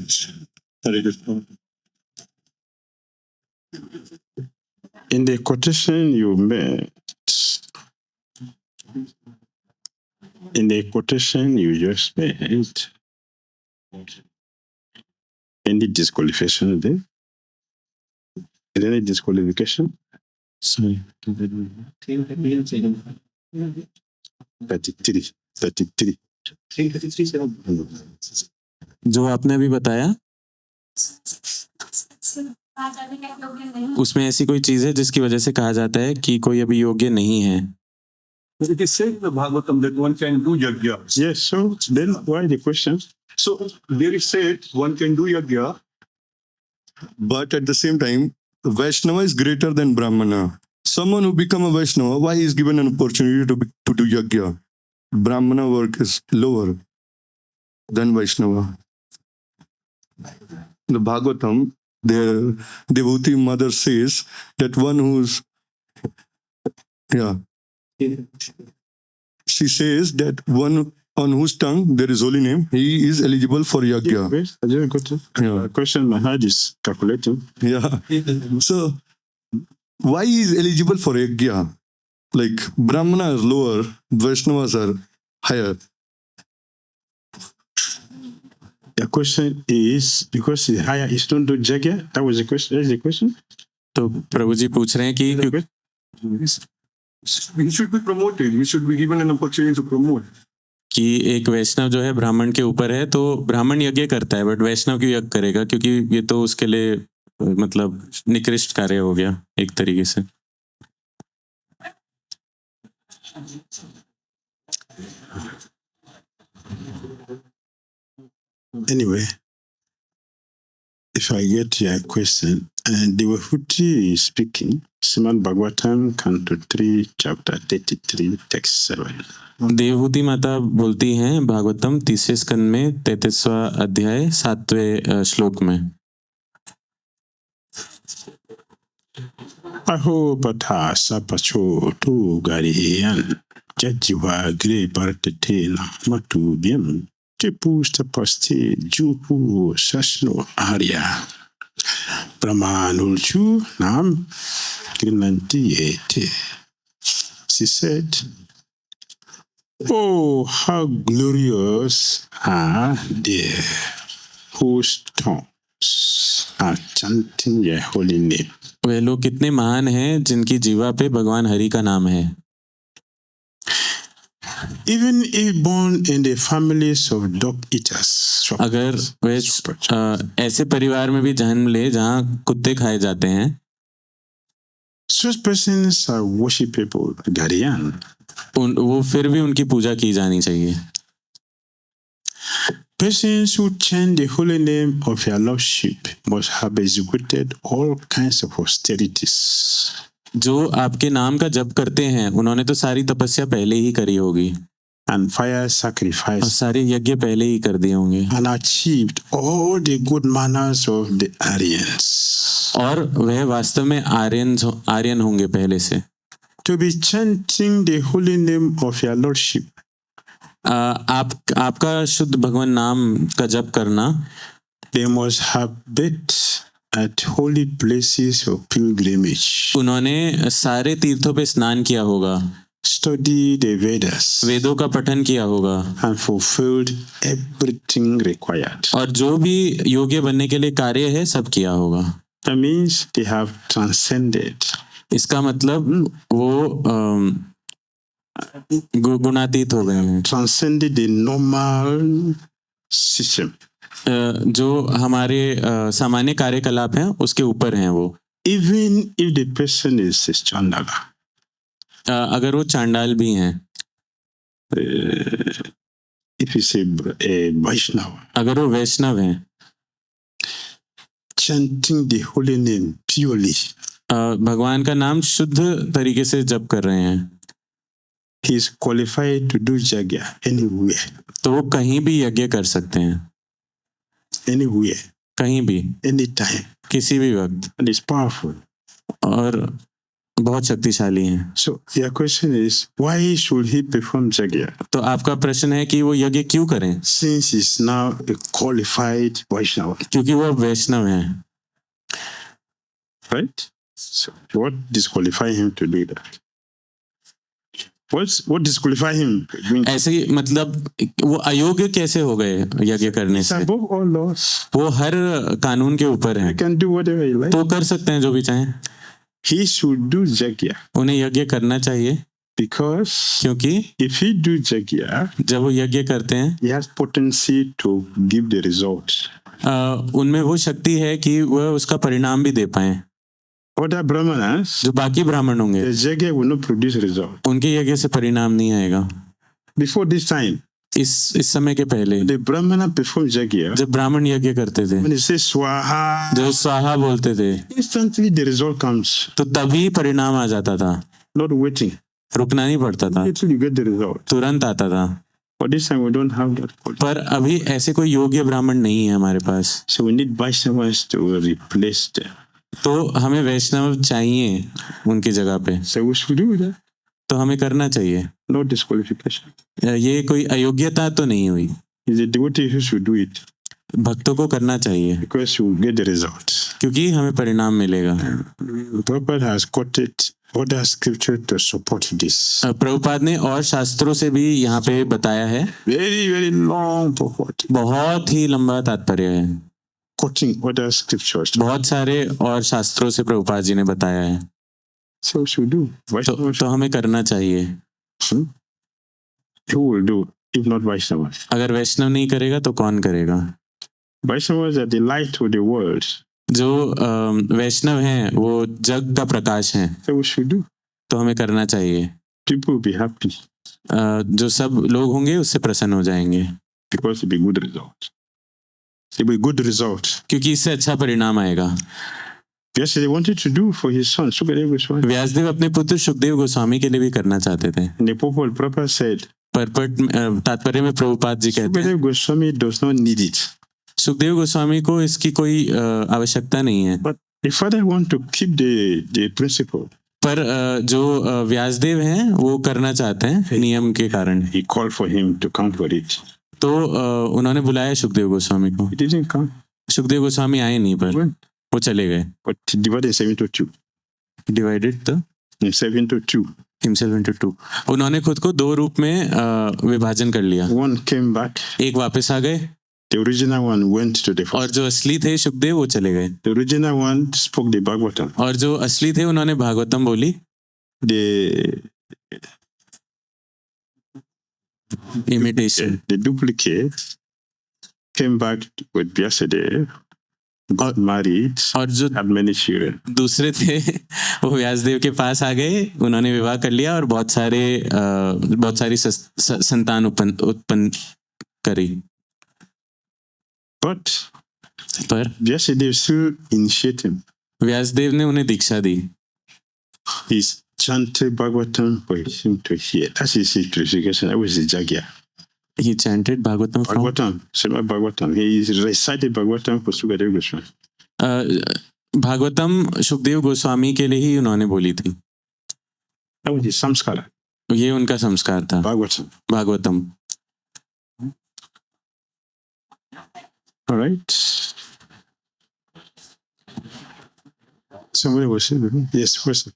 हरे Krishna. In the quotation you made, in the quotation you just made, any disqualification there? Is there any disqualification? Sorry. 33. जो आपने अभी बताया उसमें ऐसी कोई चीज है जिसकी वजह से कहा जाता है कि कोई अभी योग्य नहीं है। It is said in the Bhagavatam that one can do yajna. Yes, so then why the question? So there is said one can do yajna, but at the same time, Vaishnava is greater than Brahmana. Someone who become a Vaishnava, why is given an opportunity to do yajna? Brahmana work is lower than Vaishnava. The Bhagavatam, the devotee mother says that one who's, she says that one on whose tongue there is holy name, he is eligible for yajna. Wait, I didn't got it. Yeah. Question my head is calculating. Yeah. So, why he is eligible for yajna? Like, Brahmana is lower, Vaishnavas are higher. The question is because the higher is don't do yajna. That was the question. That's the question. तो प्रभु जी पूछ रहे हैं कि He should be promoted. He should be given an opportunity to promote. कि एक वैष्णव जो है ब्राह्मण के ऊपर है, तो ब्राह्मण यज्ञ करता है बट वैष्णव क्यों यज्ञ करेगा, क्योंकि ये तो उसके लिए मतलब निकृष्ट कार्य हो गया एक तरीके से। Anyway, if I get your question, and Devahuti is speaking, Srimad Bhagavatam, Canto 3, Chapter 33, Text 7. Devahuti माता बोलती हैं भागवतम 3 स्कंद में 33वां अध्याय 7वें श्लोक में, Aho bata sapacho tu gariyan jajiwa gre partetela matu biam tipu stapaste jupu sasno arya pramanulchu nam grinanti ete. She said, oh, how glorious are they whose tongues are chanting your holy name. वे लोग कितने महान हैं जिनकी जीवा पे भगवान हरि का नाम है। Even if born in the families of dog eaters, अगर वे ऐसे परिवार में भी जन्म ले जहाँ कुत्ते खाए जाते हैं, such persons are worshipable guardian. वो फिर भी उनकी पूजा की जानी चाहिए। Persons who chant the holy name of your lordship must have executed all kinds of austerities. जो आपके नाम का जप करते हैं उन्होंने तो सारी तपस्या पहले ही करी होगी And fire और sacrifice सारे यज्ञ पहले ही कर दिए होंगे and achieved all the good manners of the Aryans. और वह वास्तव में आर्यन होंगे पहले से। To be chanting the holy name of your lordship आपका शुद्ध भगवान नाम का जप करना, they must have bet at holy places of pilgrimage, उन्होंने सारे तीर्थों पे स्नान किया होगा, study the Vedas, वेदों का पठन किया होगा, and fulfilled everything required. और जो भी योग्य बनने के लिए कार्य है सब किया होगा. That means they have transcended. इसका मतलब वो गुणातीत हो गए हैं, Transcended the normal system. जो हमारे सामान्य कार्यकलाप हैं उसके ऊपर हैं वो. Even if the person is a Chandala, अगर वो चांडाल भी हैं, if he's a Vaishnava, अगर वो वैष्णव हैं, chanting the holy name purely, भगवान का नाम शुद्ध तरीके से जप कर रहे हैं, he is qualified to do yajna anywhere, तो वो कहीं भी यज्ञ कर सकते हैं, anywhere, कहीं भी, anytime, किसी भी वक्त, and it's powerful. और बहुत शक्तिशाली हैं. So your question is, why should he perform yajna? तो आपका प्रश्न है कि वो यज्ञ क्यों करें? Since he's now a qualified Vaishnava, क्योंकि वो वैष्णव हैं, right? So what disqualify him to do that? What disqualify him? ऐसे ही मतलब वो अयोग्य कैसे हो गए यज्ञ करने It's से? above all laws. वो हर कानून के ऊपर He है, can do whatever he likes. तो कर सकते हैं जो भी चाहें. He should do yajna उन्हें यज्ञ करना चाहिए, because क्योंकि if he do yajna, जब वो यज्ञ करते हैं, he has potency to give the result. उनमें वो शक्ति है कि वह उसका परिणाम भी दे पाए. Other brahmanas, जो बाकी ब्राह्मण होंगे, the yajna will not produce result. उनके यज्ञ से परिणाम नहीं आएगा. Before this time, इस समय के पहले the brahmana performed yajna. जब ब्राह्मण यज्ञ करते थे, When he says swaha, जो स्वाहा बोलते थे, instantly the result comes. तो तभी परिणाम आ जाता था, Not waiting रुकना नहीं पड़ता था, until you get the result. तुरंत आता था. But this time we don't have that quality. पर अभी ऐसे कोई योग्य ब्राह्मण नहीं है हमारे पास, So we need Vaishnavas to replace them. तो हमें वैष्णव चाहिए उनकी जगह पे. So we should do that. तो हमें करना चाहिए. No disqualification. ये कोई अयोग्यता तो नहीं हुई, It's the devotee who should do it भक्तों को करना चाहिए, because you will get the result. क्योंकि हमें परिणाम मिलेगा. Prabhupada has quoted other scripture to support this. Prabhupada ने और शास्त्रों से भी यहाँ पे बताया है, Very, very long purport. बहुत ही लंबा तात्पर्य है, Quoting other scriptures. बहुत सारे और शास्त्रों से प्रभुपाद जी ने बताया है. So we should do. Vaishnavas, तो हमें करना चाहिए. who will do if not Vaishnavas? अगर वैष्णव नहीं करेगा तो कौन करेगा? Vaishnavas are the light of the world. जो वैष्णव हैं वो जग का प्रकाश हैं, So we should do. तो हमें करना चाहिए. People will be happy जो सब लोग होंगे उससे प्रसन्न हो जाएंगे, because it will be good result. It will be good result. क्योंकि इससे अच्छा परिणाम आएगा. Yes, they wanted to do for his son, Sukadeva Goswami. Vyasdev अपने पुत्र सुखदेव गोस्वामी के लिए भी करना चाहते थे, And the Prabhupada said, पर तात्पर्य में प्रभुपाद जी कहते हैं Sukadeva Goswami does not need it. Sukhdev Goswami को इसकी कोई आवश्यकता नहीं है. But the father want to keep the principle. पर जो व्यासदेव हैं वो करना चाहते हैं नियम के कारण. He called for him to come for it. तो उन्होंने बुलाया सुखदेव गोस्वामी को. He didn't come. Sukhdev Goswami आए नहीं, पर When? वो चले गए. But he divided 7-2. Divided the 7-2. Himself into 2. उन्होंने खुद को दो रूप में विभाजन कर लिया. One came back. एक वापस आ गए, The original one went to the और first. जो असली थे सुखदेव वो चले गए. The original one spoke the Bhagavatam. और जो असली थे उन्होंने भागवतम बोली. The imitation. the duplicate came back with Vyasadeva, got married, और जो had many children. दूसरे थे वो व्यासदेव के पास आ गए, उन्होंने विवाह कर लिया और बहुत सारी संतान उत्पन्न करी. But पर Vyasadeva still initiated him. Vyasdev ने उन्हें दीक्षा दी. He chanted Bhagavatam for him to hear. That's his purification. That was the Jagya. He chanted Bhagavatam from Bhagavatam, Srimad Bhagavatam. He recited Bhagavatam for Sukadeva Goswami. Bhagavatam Sukhdev Goswami के लिए ही उन्होंने बोली थी. That was the samskara. ये उनका संस्कार था, Bhagavatam. Bhagavatam. All right. Somebody was saying, yes, question.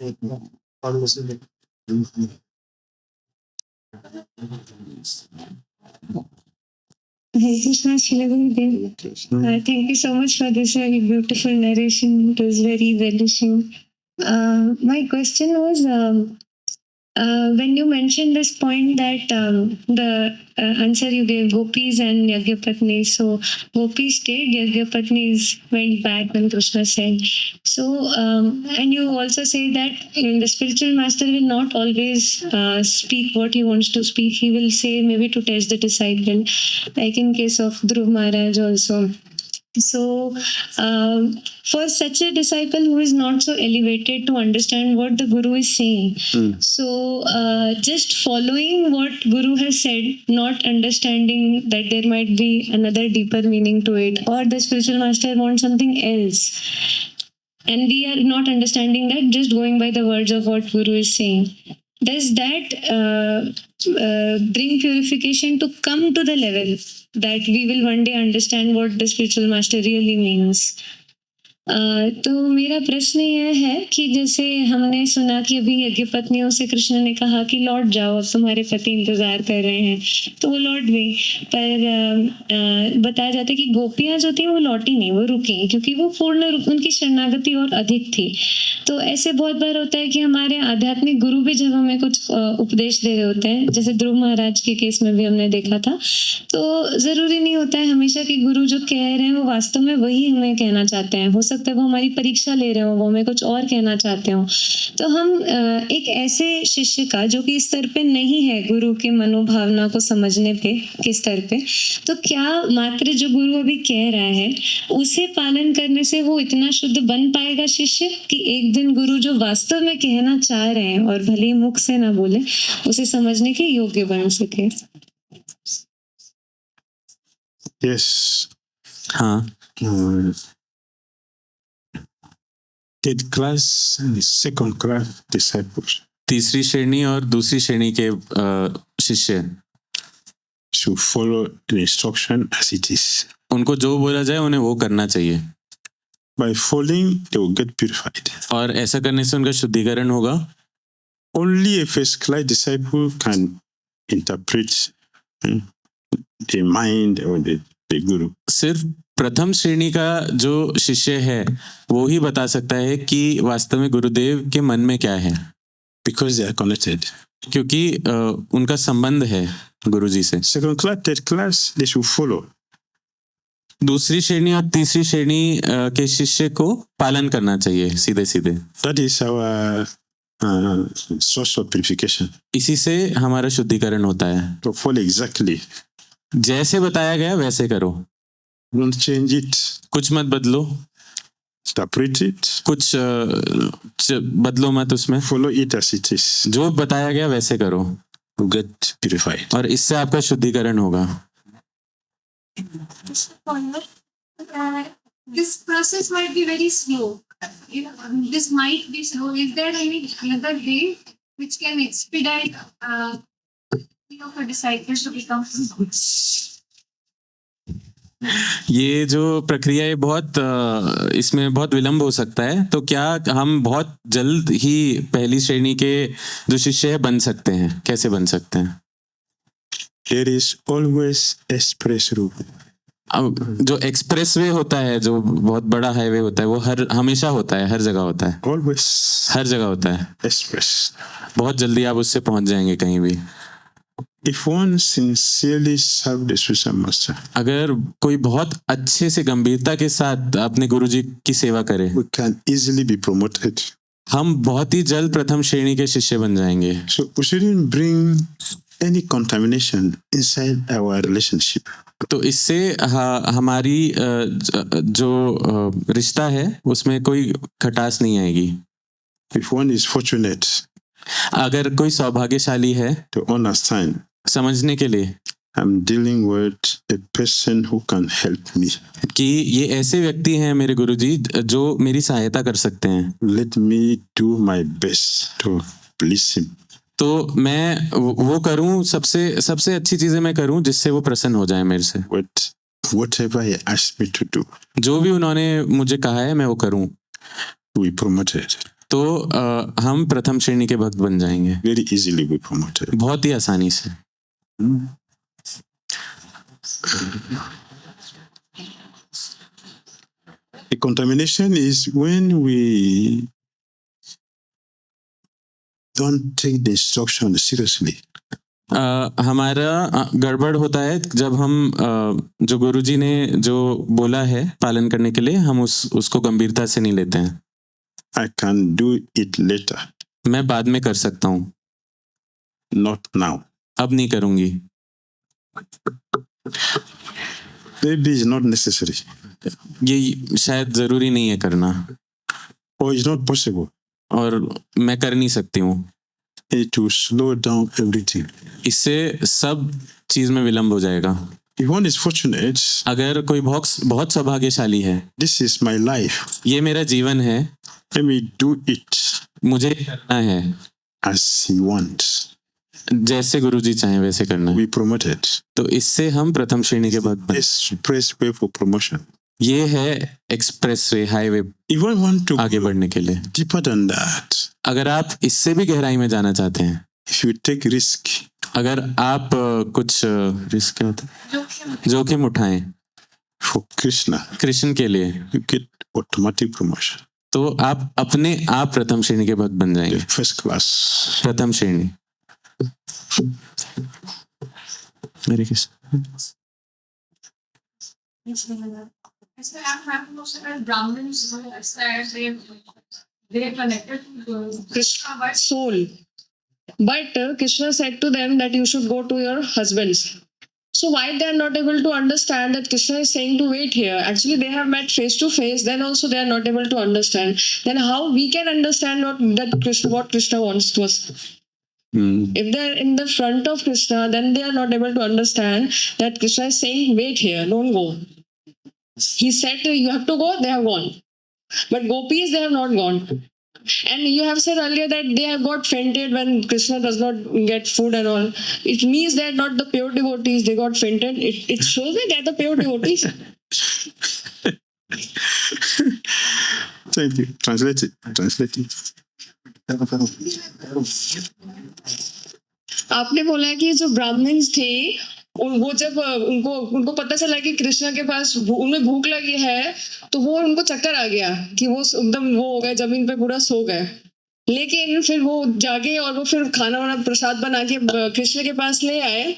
Hare Krishna, Srila Gurudev. Thank you so much for this very beautiful narration. It was very relishing. My question was, when you mentioned this point that the answer you gave, Gopis and Yagyapatni, so Gopis stayed, Yagyapatnis went back when Krishna said. So, and you also say that the spiritual master will not always speak what he wants to speak. He will say maybe to test the disciple, like in case of Dhruv Maharaj also. So, for such a disciple who is not so elevated to understand what the Guru is saying, so just following what Guru has said, not understanding that there might be another deeper meaning to it, or the spiritual master wants something else, and we are not understanding that, just going by the words of what Guru is saying. Does that bring purification to come to the level that we will one day understand what the spiritual master really means? तो मेरा प्रश्न यह है कि जैसे हमने सुना कि अभी यज्ञपत्नियों से कृष्ण ने कहा कि लौट जाओ, अब तुम्हारे पति इंतजार कर रहे हैं, तो वो लौट गई। पर बताया जाता है कि गोपियां जो थी वो लौटी नहीं, वो रुकी, क्योंकि वो पूर्ण रूप उनकी शरणागति और अधिक थी। तो ऐसे बहुत बार होता है कि हमारे आध्यात्मिक गुरु भी जब हमें कुछ उपदेश दे रहे होते हैं, जैसे ध्रुव महाराज के केस में भी हमने देखा था, तो जरूरी नहीं होता है हमेशा कि गुरु जो कह रहे हैं वो वास्तव में वही हमें कहना चाहते हैं। हो सकता है वो हमारी परीक्षा ले रहे हो, वो हमें कुछ और कहना चाहते हो। तो हम एक ऐसे शिष्य का जो कि स्तर पे नहीं है गुरु के मनोभावना को समझने के स्तर पे, तो क्या मात्र जो गुरु अभी कह रहा है उसे पालन करने से वो इतना शुद्ध बन पाएगा शिष्य कि एक दिन गुरु जो वास्तव में कहना चाह रहे हैं और भले ही मुख से ना बोले, उसे समझने के योग्य बन सके? Yes. हाँ, Third class and second class disciples तीसरी श्रेणी और दूसरी श्रेणी के शिष्य, should follow the instruction as it is. उनको जो बोला जाए उन्हें वो करना चाहिए, By following, they will get purified. और ऐसा करने से उनका शुद्धिकरण होगा। Only a first class disciple can interpret the mind or the guru. सिर्फ प्रथम श्रेणी का जो शिष्य है वो ही बता सकता है कि वास्तव में गुरुदेव के मन में क्या है, Because they are connected. क्योंकि उनका संबंध है गुरुजी से। Second class, third class, they should follow. दूसरी श्रेणी और तीसरी श्रेणी के शिष्य को पालन करना चाहिए सीधे सीधे। That is our source of purification. इसी से हमारा शुद्धिकरण होता है। To follow exactly. जैसे बताया गया वैसे करो, Don't change it. कुछ मत बदलो, Interpret it. कुछ बदलो मत उसमें, Follow it as it is. जो बताया गया वैसे करो, To get purified. और इससे आपका शुद्धिकरण होगा। This process might be very slow. This might be slow. Is there any another way which can expedite for disciples to become? ये जो प्रक्रिया है बहुत इसमें बहुत विलंब हो सकता है, तो क्या हम बहुत जल्द ही पहली श्रेणी के जो शिष्य है बन सकते हैं? कैसे बन सकते हैं? There is always express route. अब जो एक्सप्रेस वे होता है, जो बहुत बड़ा हाईवे होता है, वो हमेशा होता है, हर जगह होता है, Always हर जगह होता है। express. बहुत जल्दी आप उससे पहुंच जाएंगे कहीं भी। If one sincerely serve the spiritual master, अगर कोई बहुत अच्छे से गंभीरता के साथ अपने गुरुजी की सेवा करे, we can easily be promoted. हम बहुत ही जल्द प्रथम श्रेणी के शिष्य बन जाएंगे। So we shouldn't bring any contamination inside our relationship. तो इससे हमारी जो रिश्ता है उसमें कोई खटास नहीं आएगी। If one is fortunate अगर कोई सौभाग्यशाली है to understand, समझने के लिए I'm dealing with a person who can help me. कि ये ऐसे व्यक्ति हैं मेरे गुरुजी जो मेरी सहायता कर सकते हैं, Let me do my best to please him. तो मैं वो करूं, सबसे अच्छी चीजें मैं करूं जिससे वो प्रसन्न हो जाए मेरे से। With whatever he asked me to do, जो भी उन्होंने मुझे कहा है मैं वो करूं, we promoted. तो हम प्रथम श्रेणी के भक्त बन जाएंगे, Very easily we promoted. बहुत ही आसानी से। The contamination is when we don't take the instruction seriously. हमारा गड़बड़ होता है जब हम जो गुरुजी ने जो बोला है पालन करने के लिए, हम उसको गंभीरता से नहीं लेते हैं। I can do it later, मैं बाद में कर सकता हूँ, not now. अब नहीं करूँगी। Maybe it's not necessary, ये शायद ज़रूरी नहीं है करना, or it's not possible. और मैं कर नहीं सकती हूँ। It will slow down everything. इससे सब चीज़ में विलम्ब हो जाएगा। If one is fortunate, अगर कोई बहुत सौभाग्यशाली है, this is my life. ये मेरा जीवन है, Let me do it मुझे करना है, as he wants. जैसे गुरुजी चाहें वैसे करना है। We promoted. तो इससे हम प्रथम श्रेणी के भक्त बने। Expressway for promotion. ये है expressway, highway If one want to आगे go बढ़ने के लिए। deeper than that, अगर आप इससे भी गहराई में जाना चाहते हैं, if you take risk, अगर आप कुछ रिस्क क्या होता है, जोखिम उठाएं for Krishna, कृष्ण के लिए, you get automatic promotion. तो आप अपने आप प्रथम श्रेणी के भक्त बन The जाएंगे। first class. प्रथम श्रेणी। मेरे Krishna. So I'm having also as Brahmins, they connected to Krishna, but Soul. But Krishna said to them that you should go to your husbands. So why they are not able to understand that Krishna is saying to wait here? Actually, they have met face to face. Then also they are not able to understand. Then how we can understand what Krishna wants to us? If they are in the front of Krishna, then they are not able to understand that Krishna is saying wait here, don't go. He said you have to go, they have gone. But gopis, they have not gone. And you have said earlier that they have got fainted when Krishna does not get food and all. It means they are not the pure devotees. They got fainted. It shows that they are the pure devotees. Thank you. Translate it. Translate it. आपने बोला कि जो Brahmins थे वो जब उनको पता चला कि कृष्ण के पास उन्हें भूख लगी है, तो वो उनको चक्कर आ गया कि वो एकदम वो हो गए, जमीन पे पूरा सो गए। लेकिन फिर वो जागे और वो फिर खाना वाना प्रसाद बना के कृष्ण के पास ले आए।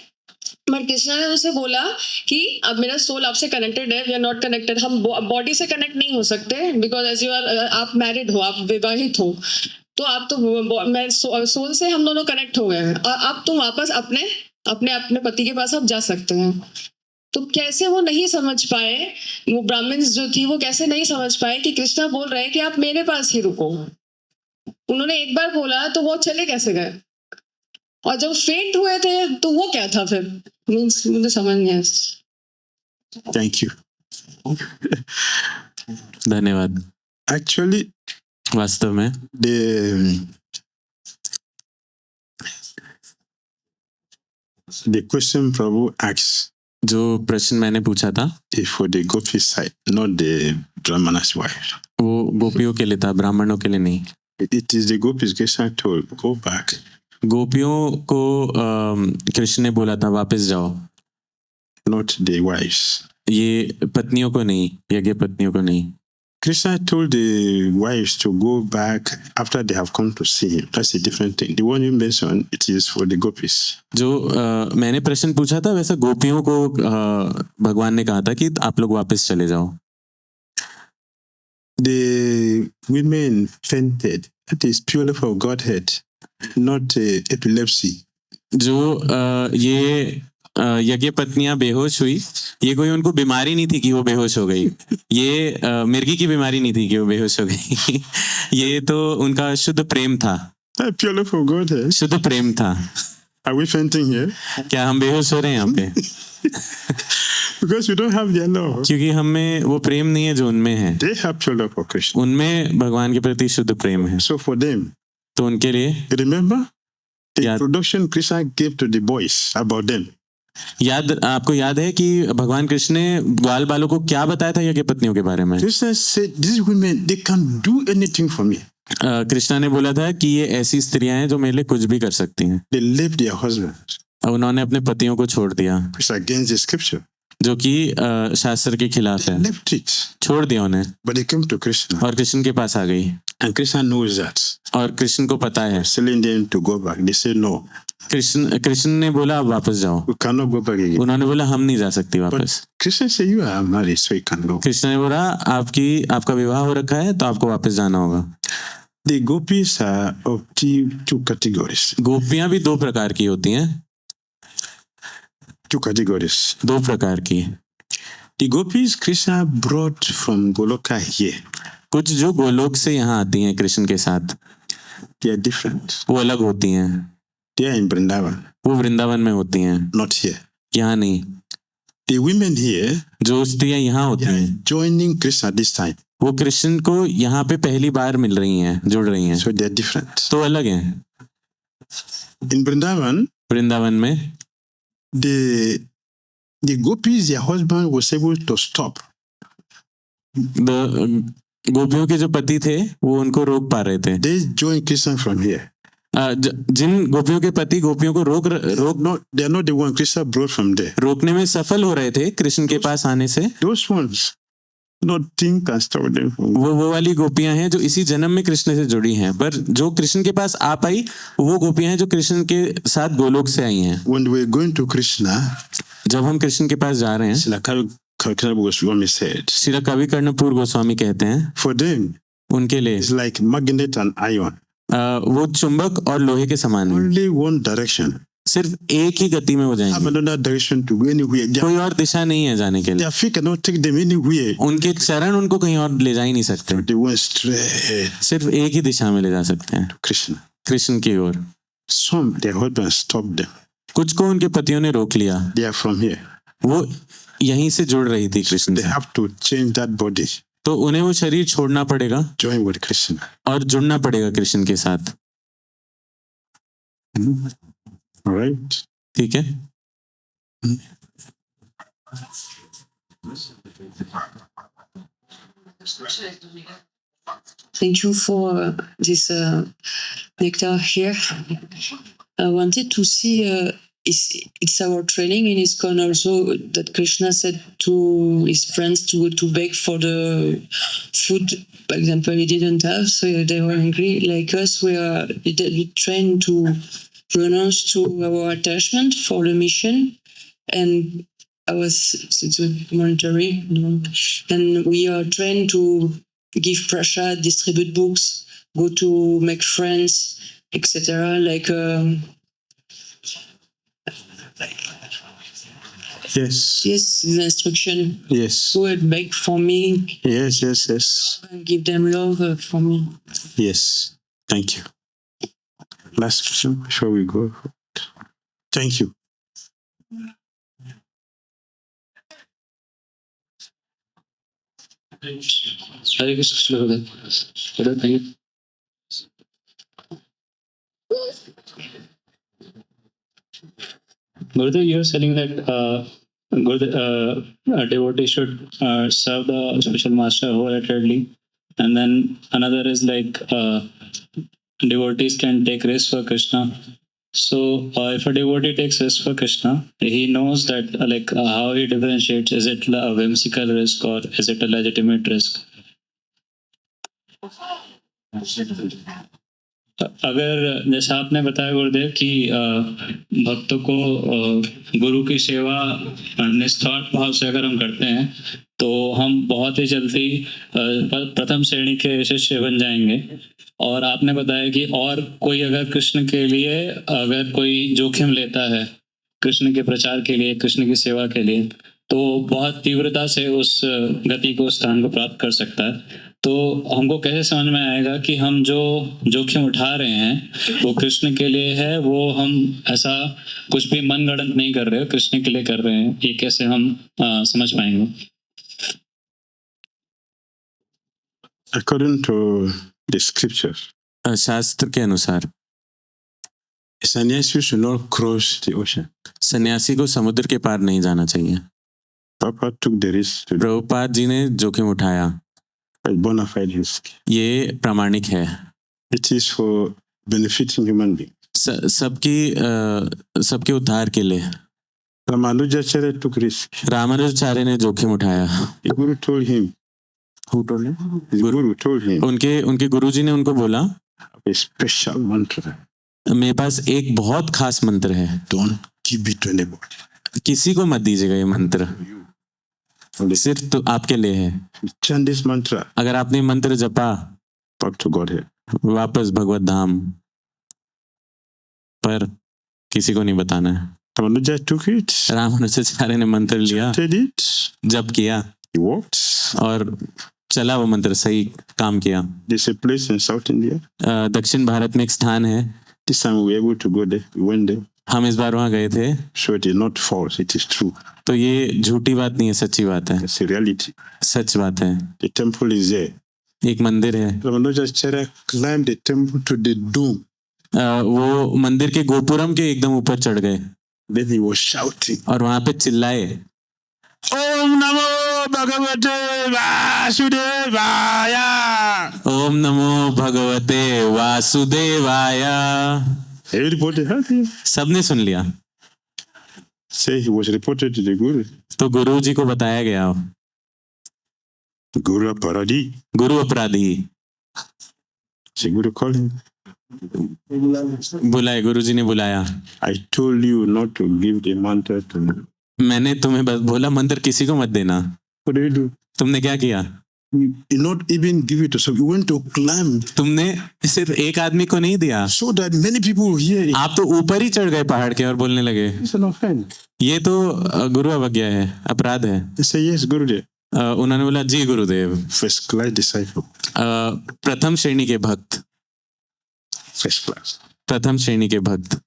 मगर कृष्ण ने उसे बोला कि अब मेरा सोल आपसे कनेक्टेड है, वी आर नॉट कनेक्टेड। हम बॉडी से कनेक्ट नहीं हो सकते बिकॉज एज यू आर, आप मैरिड हो, आप विवाहित हो, तो आप तो मैं सोल से हम दोनों कनेक्ट हो गए हैं। और अब तुम वापस अपने अपने अपने पति के पास आप जा सकते हैं। तो कैसे वो नहीं समझ पाए, वो ब्राह्मण्स जो थी वो कैसे नहीं समझ पाए कि कृष्णा बोल रहे हैं कि आप मेरे पास ही रुको। उन्होंने एक बार बोला तो वो चले कैसे गए, और जब फेंट हुए थे तो वो क्या था फिर, मीन्स मुझे समझ नहीं आया। Thank you. धन्यवाद। Actually, वास्तव में the question Prabhu asks जो प्रश्न मैंने पूछा था is for the gopi side, not the brahmana's wife. वो गोपियों के लिए था, ब्राह्मणों के लिए नहीं। It is the gopis Krishna told, go back. गोपियों को कृष्ण ने बोला था वापस जाओ, not the wives. ये पत्नियों को नहीं, यज्ञ पत्नियों को नहीं। Krishna told the wives to go back after they have come to see him. That's a different thing. The one you mentioned, it is for the gopis. जो मैंने प्रश्न पूछा था वैसा गोपियों को भगवान ने कहा था कि आप लोग वापस चले जाओ। The women fainted. That is purely for Godhead, not epilepsy. जो ये यज्ञ पत्नियां बेहोश हुई, ये कोई उनको बीमारी नहीं थी कि वो बेहोश हो गई, ये मिर्गी की बीमारी नहीं थी कि वो बेहोश हो गई। ये तो उनका शुद्ध प्रेम था, Purely for Godhead. शुद्ध प्रेम था। Are we fainting here? क्या हम बेहोश हो रहे हैं यहाँ पे? Because we don't have their love. क्योंकि हमें वो प्रेम नहीं है जो उनमें है। They have pure love for Krishna. उनमें भगवान के प्रति शुद्ध प्रेम है, So for them, तो उनके लिए remember the Yeah. introduction Krishna gave to the boys about them. आपको याद है कि भगवान कृष्ण ने ग्वाल बालों को क्या बताया था यज्ञ पत्नियों के बारे में? Krishna said, these women, they can do anything for me. Krishna ने बोला था कि ये ऐसी स्त्रियां हैं जो मेरे लिए कुछ भी कर सकती हैं। They left their husbands. उन्होंने अपने पतियों को छोड़ दिया, It's against the scripture. जो कि शास्त्र के खिलाफ They है। left it. छोड़ दिया उन्हें But they came to Krishna. और कृष्ण के पास आ गई, And Krishna knows that. और कृष्ण को पता है। Telling them to go back. They say, no, Krishna ने बोला आप वापस जाओ। we cannot go back again. उन्होंने बोला हम नहीं जा सकती वापस। But Krishna said, you are married, so you can go. Krishna ने बोला आपका विवाह हो रखा है तो आपको वापस जाना होगा। The gopis are of two categories. गोपियां भी दो प्रकार की होती हैं, Two categories. दो प्रकार की। The gopis Krishna brought from Goloka here. कुछ जो गोलोक से यहाँ आती हैं कृष्ण के साथ, They are different. वो अलग होती हैं। They are in Vrindavan, वो वृंदावन में होती हैं, not here. यहाँ नहीं। The women here, जो स्त्रियां यहाँ होती they are हैं, joining Krishna this time. वो कृष्ण को यहाँ पे पहली बार मिल रही हैं, जुड़ रही हैं, So they are different. तो अलग हैं। In Vrindavan, वृंदावन में the gopis, their husband was able to stop. गोपियों के जो पति थे वो उनको रोक पा रहे थे। They join Krishna from here. जिन गोपियों के पति गोपियों को No, they are not the one Krishna brought from there. रोकने में सफल हो रहे थे कृष्ण के पास आने से। Those ones, nothing can stop them from. वो वाली गोपियां हैं जो इसी जन्म में कृष्ण से जुड़ी हैं, पर जो कृष्ण के पास आ पाई वो गोपियां हैं जो कृष्ण के साथ गोलोक से आई हैं। When we are going to Krishna, जब हम कृष्ण के पास जा रहे हैं, Krishna Goswami said, श्री कवि कर्णपुर गोस्वामी कहते हैं, for them, उनके लिए it's like magnet and iron. वो चुंबक और लोहे के समान है। Only one direction. सिर्फ एक ही गति में हो Have जाएंगे, another direction to go anywhere. कोई और दिशा नहीं है जाने के लिए। Their feet cannot take them anywhere. उनके चरण उनको कहीं और ले जा ही नहीं सकते, They went straight सिर्फ एक ही दिशा में ले जा सकते हैं, to Krishna. कृष्ण की ओर। Some, their husbands stopped them. कुछ को उनके पतियों ने रोक लिया, They are from here. वो यहीं से जुड़ रही थी कृष्ण They से, have to change that body, तो उन्हें वो शरीर छोड़ना पड़ेगा join with Krishna. और जुड़ना पड़ेगा कृष्ण के साथ। All right? ठीक है। Thank you for this nectar here. I wanted to see it's our training in ISKCON also that Krishna said to his friends to go to beg for the food. For example, he didn't have, so they were hungry. Like us, we train to renounce to our attachment for the mission, and it's a commentary, and we are trained to give prasad, distribute books, go to make friends, etc. Yes. Yes, the instruction. Yes. Go and beg for me. Yes, yes, yes. And give them love for me. Yes. Thank you. Last question before we go. Thank you. Hare Krishna, Gurudev. Thank you. Gurudev, you were saying that a devotee should serve the spiritual master wholeheartedly, and then another is like devotees can take risks for Krishna. So if a devotee takes risk for Krishna, he knows that how he differentiates: is it a whimsical risk or is it a legitimate risk? अगर जैसा आपने बताया गुरुदेव कि भक्तों को गुरु की सेवा निस्वार्थ भाव से अगर हम करते हैं तो हम बहुत ही जल्दी प्रथम श्रेणी के शिष्य बन जाएंगे। और आपने बताया कि और कोई अगर कृष्ण के लिए अगर कोई जोखिम लेता है कृष्ण के प्रचार के लिए, कृष्ण की सेवा के लिए, तो बहुत तीव्रता से उस गति को, स्थान को प्राप्त कर सकता है। तो हमको कैसे समझ में आएगा कि हम जो जोखिम उठा रहे हैं वो कृष्ण के लिए है, वो हम ऐसा कुछ भी मनगढ़ंत नहीं कर रहे हो, कृष्ण के लिए कर रहे हैं, ये कैसे हम समझ पाएंगे? According to the scripture, शास्त्र के अनुसार A sannyasi should not cross the ocean. सन्यासी को समुद्र के पार नहीं जाना चाहिए. Papa took the risk to do Prabhupada ji ने जोखिम उठाया. a bona fide risk. ये प्रामाणिक है. It is for benefiting human beings. सबके उद्धार के लिए. Ramanujacharya took risk. रामानुजाचार्य ने जोखिम उठाया. The guru told him. Who told him? The guru told him उनके गुरुजी ने उनको बोला, a special mantra. मेरे पास एक बहुत खास मंत्र है, Don't give it to anybody. किसी को मत दीजिएगा ये मंत्र, Only सिर्फ तो आपके लिए है. chant this mantra अगर आपने मंत्र जपा, back to Godhead. वापस भगवत धाम, पर किसी को नहीं बताना है. Ramanuja took it, रामानुजाचार्य ने मंत्र लिया, chanted it, जप किया he walked. और चला वो मंत्र, सही काम किया. There's a place in South India. दक्षिण भारत में एक स्थान है, This time we were able to go there. We went there. हम इस बार वहाँ गए थे. So it is not false, it is true. तो ये झूठी बात नहीं है, सच्ची बात है, It's a reality. सच बात है. The temple is there. एक मंदिर है, Ramanujacharya climbed the temple to the dome. वो मंदिर के गोपुरम के एकदम ऊपर चढ़ गए Then he was shouting, और वहां पे चिल्लाए, Om Namo Bhagavate Vasudevaya. ओम नमो भगवते वासुदेवाय. Everybody heard him. सबने सुन लिया. Say he was reported to the Guru. तो गुरु जी को बताया गया, Guru Paradi. गुरु अपराधी. The Guru called him. बुलाए, गुरु जी ने बुलाया. I told you not to give the mantra to me. मैंने तुम्हें बस बोला मंत्र किसी को मत देना. What do you do? तुमने क्या किया? You not even give it to some. You went to climb तुमने सिर्फ एक आदमी को नहीं दिया, so that many people will hear it. आप तो ऊपर ही चढ़ गए पहाड़ के और बोलने लगे. It's an offense. ये तो गुरु अवज्ञा है, अपराध है. He said, yes, Gurudev. उन्होंने बोला, जी गुरुदेव. First class disciple. प्रथम श्रेणी के भक्त, First class. प्रथम श्रेणी के भक्त.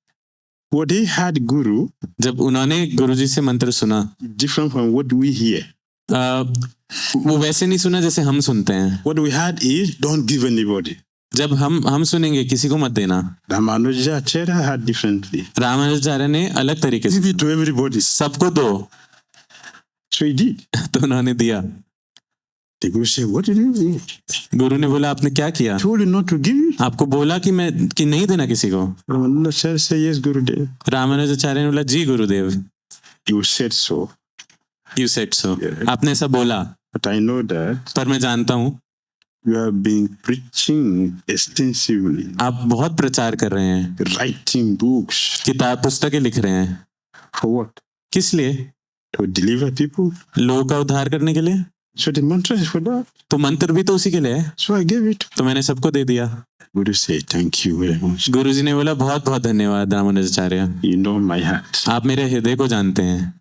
What they had Guru, जब उन्होंने गुरुजी से मंत्र सुना, different from what we hear. वो वैसे नहीं सुना जैसे हम सुनते हैं. What we had is, don't give anybody. जब हम सुनेंगे किसी को मत देना. Ramanujacharya had differently. रामानुजाचार्य ने अलग तरीके Give से, it to everybody. सबको दो. So he did. तो उन्होंने दिया. The Guru said, what did you do? गुरु ने बोला, आपने क्या किया? Told you not to give it. आपको बोला कि नहीं देना किसी को. Ramanujacharya said, yes, Gurudev. Ramanujacharya ने बोला, जी गुरुदेव. You said so. You said so. Yeah. आपने ऐसा बोला, But I know that पर मैं जानता हूँ you have been preaching extensively, आप बहुत प्रचार कर रहे हैं, writing books. पुस्तकें लिख रहे हैं. For what? किस लिए? To deliver people. लोगों का उद्धार करने के लिए. So the mantra is for that. तो मंत्र भी तो उसी के लिए है. So I gave it. तो मैंने सबको दे दिया. Guru said, thank you very much. गुरुजी ने बोला, बहुत बहुत धन्यवाद Ramanujacharya, You know my heart. आप मेरे हृदय को जानते हैं.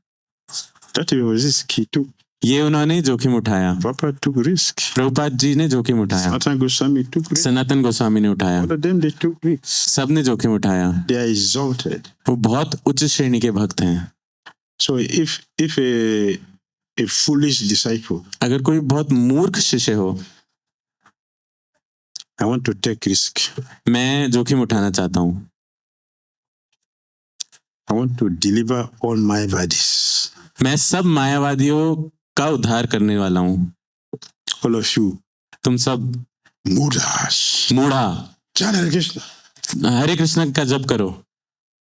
That was his key too. ये उन्होंने जोखिम उठाया. Papa took risk. Prabhupada ji ने जोखिम उठाया. Sanatana Goswami took risk. Sanatan Goswami ने उठाया. All of them, they took risk. सबने जोखिम उठाया. They are exalted. वो बहुत उच्च श्रेणी के भक्त हैं. So if a foolish disciple, अगर कोई बहुत मूर्ख शिष्य हो, I want to take risk. मैं जोखिम उठाना चाहता हूँ. I want to deliver all my bodies. मैं सब मायावादियों का उद्धार करने वाला हूँ. All of you, तुम सब Mudas. मूढ़ा, Jai Hare Krishna. हरे कृष्ण का जप करो.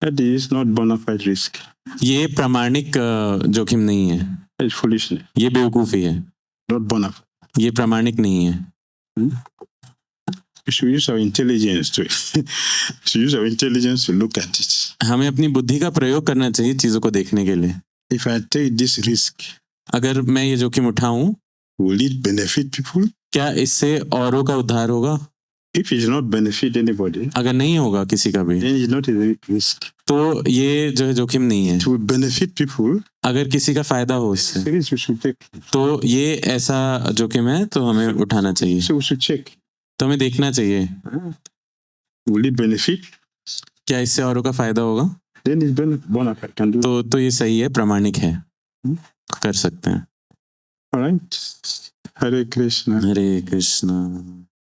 That is not bona fide risk. ये प्रामाणिक जोखिम नहीं है, That is foolishness. ये बेवकूफी है, Not bona fide. ये प्रामाणिक नहीं है. We should use our intelligence to look at it. हमें अपनी बुद्धि का प्रयोग करना चाहिए चीजों को देखने के लिए. If I take this risk, अगर मैं ये जोखिम उठाऊं, will it benefit people? क्या इससे औरों का उद्धार होगा? If it does not benefit anybody, अगर नहीं होगा किसी का भी, then it's not a risk. तो ये जो है जोखिम नहीं है. It will benefit people. अगर किसी का फायदा हो इससे, The risk we should take. तो ये ऐसा जोखिम है, तो हमें उठाना चाहिए. So we should check. तो हमें देखना चाहिए, Will it benefit? क्या इससे औरों का फायदा होगा? Then it's bona fide. Can do. तो ये सही है, प्रामाणिक है, कर सकते हैं. All right. Hare Krishna. हरे कृष्ण.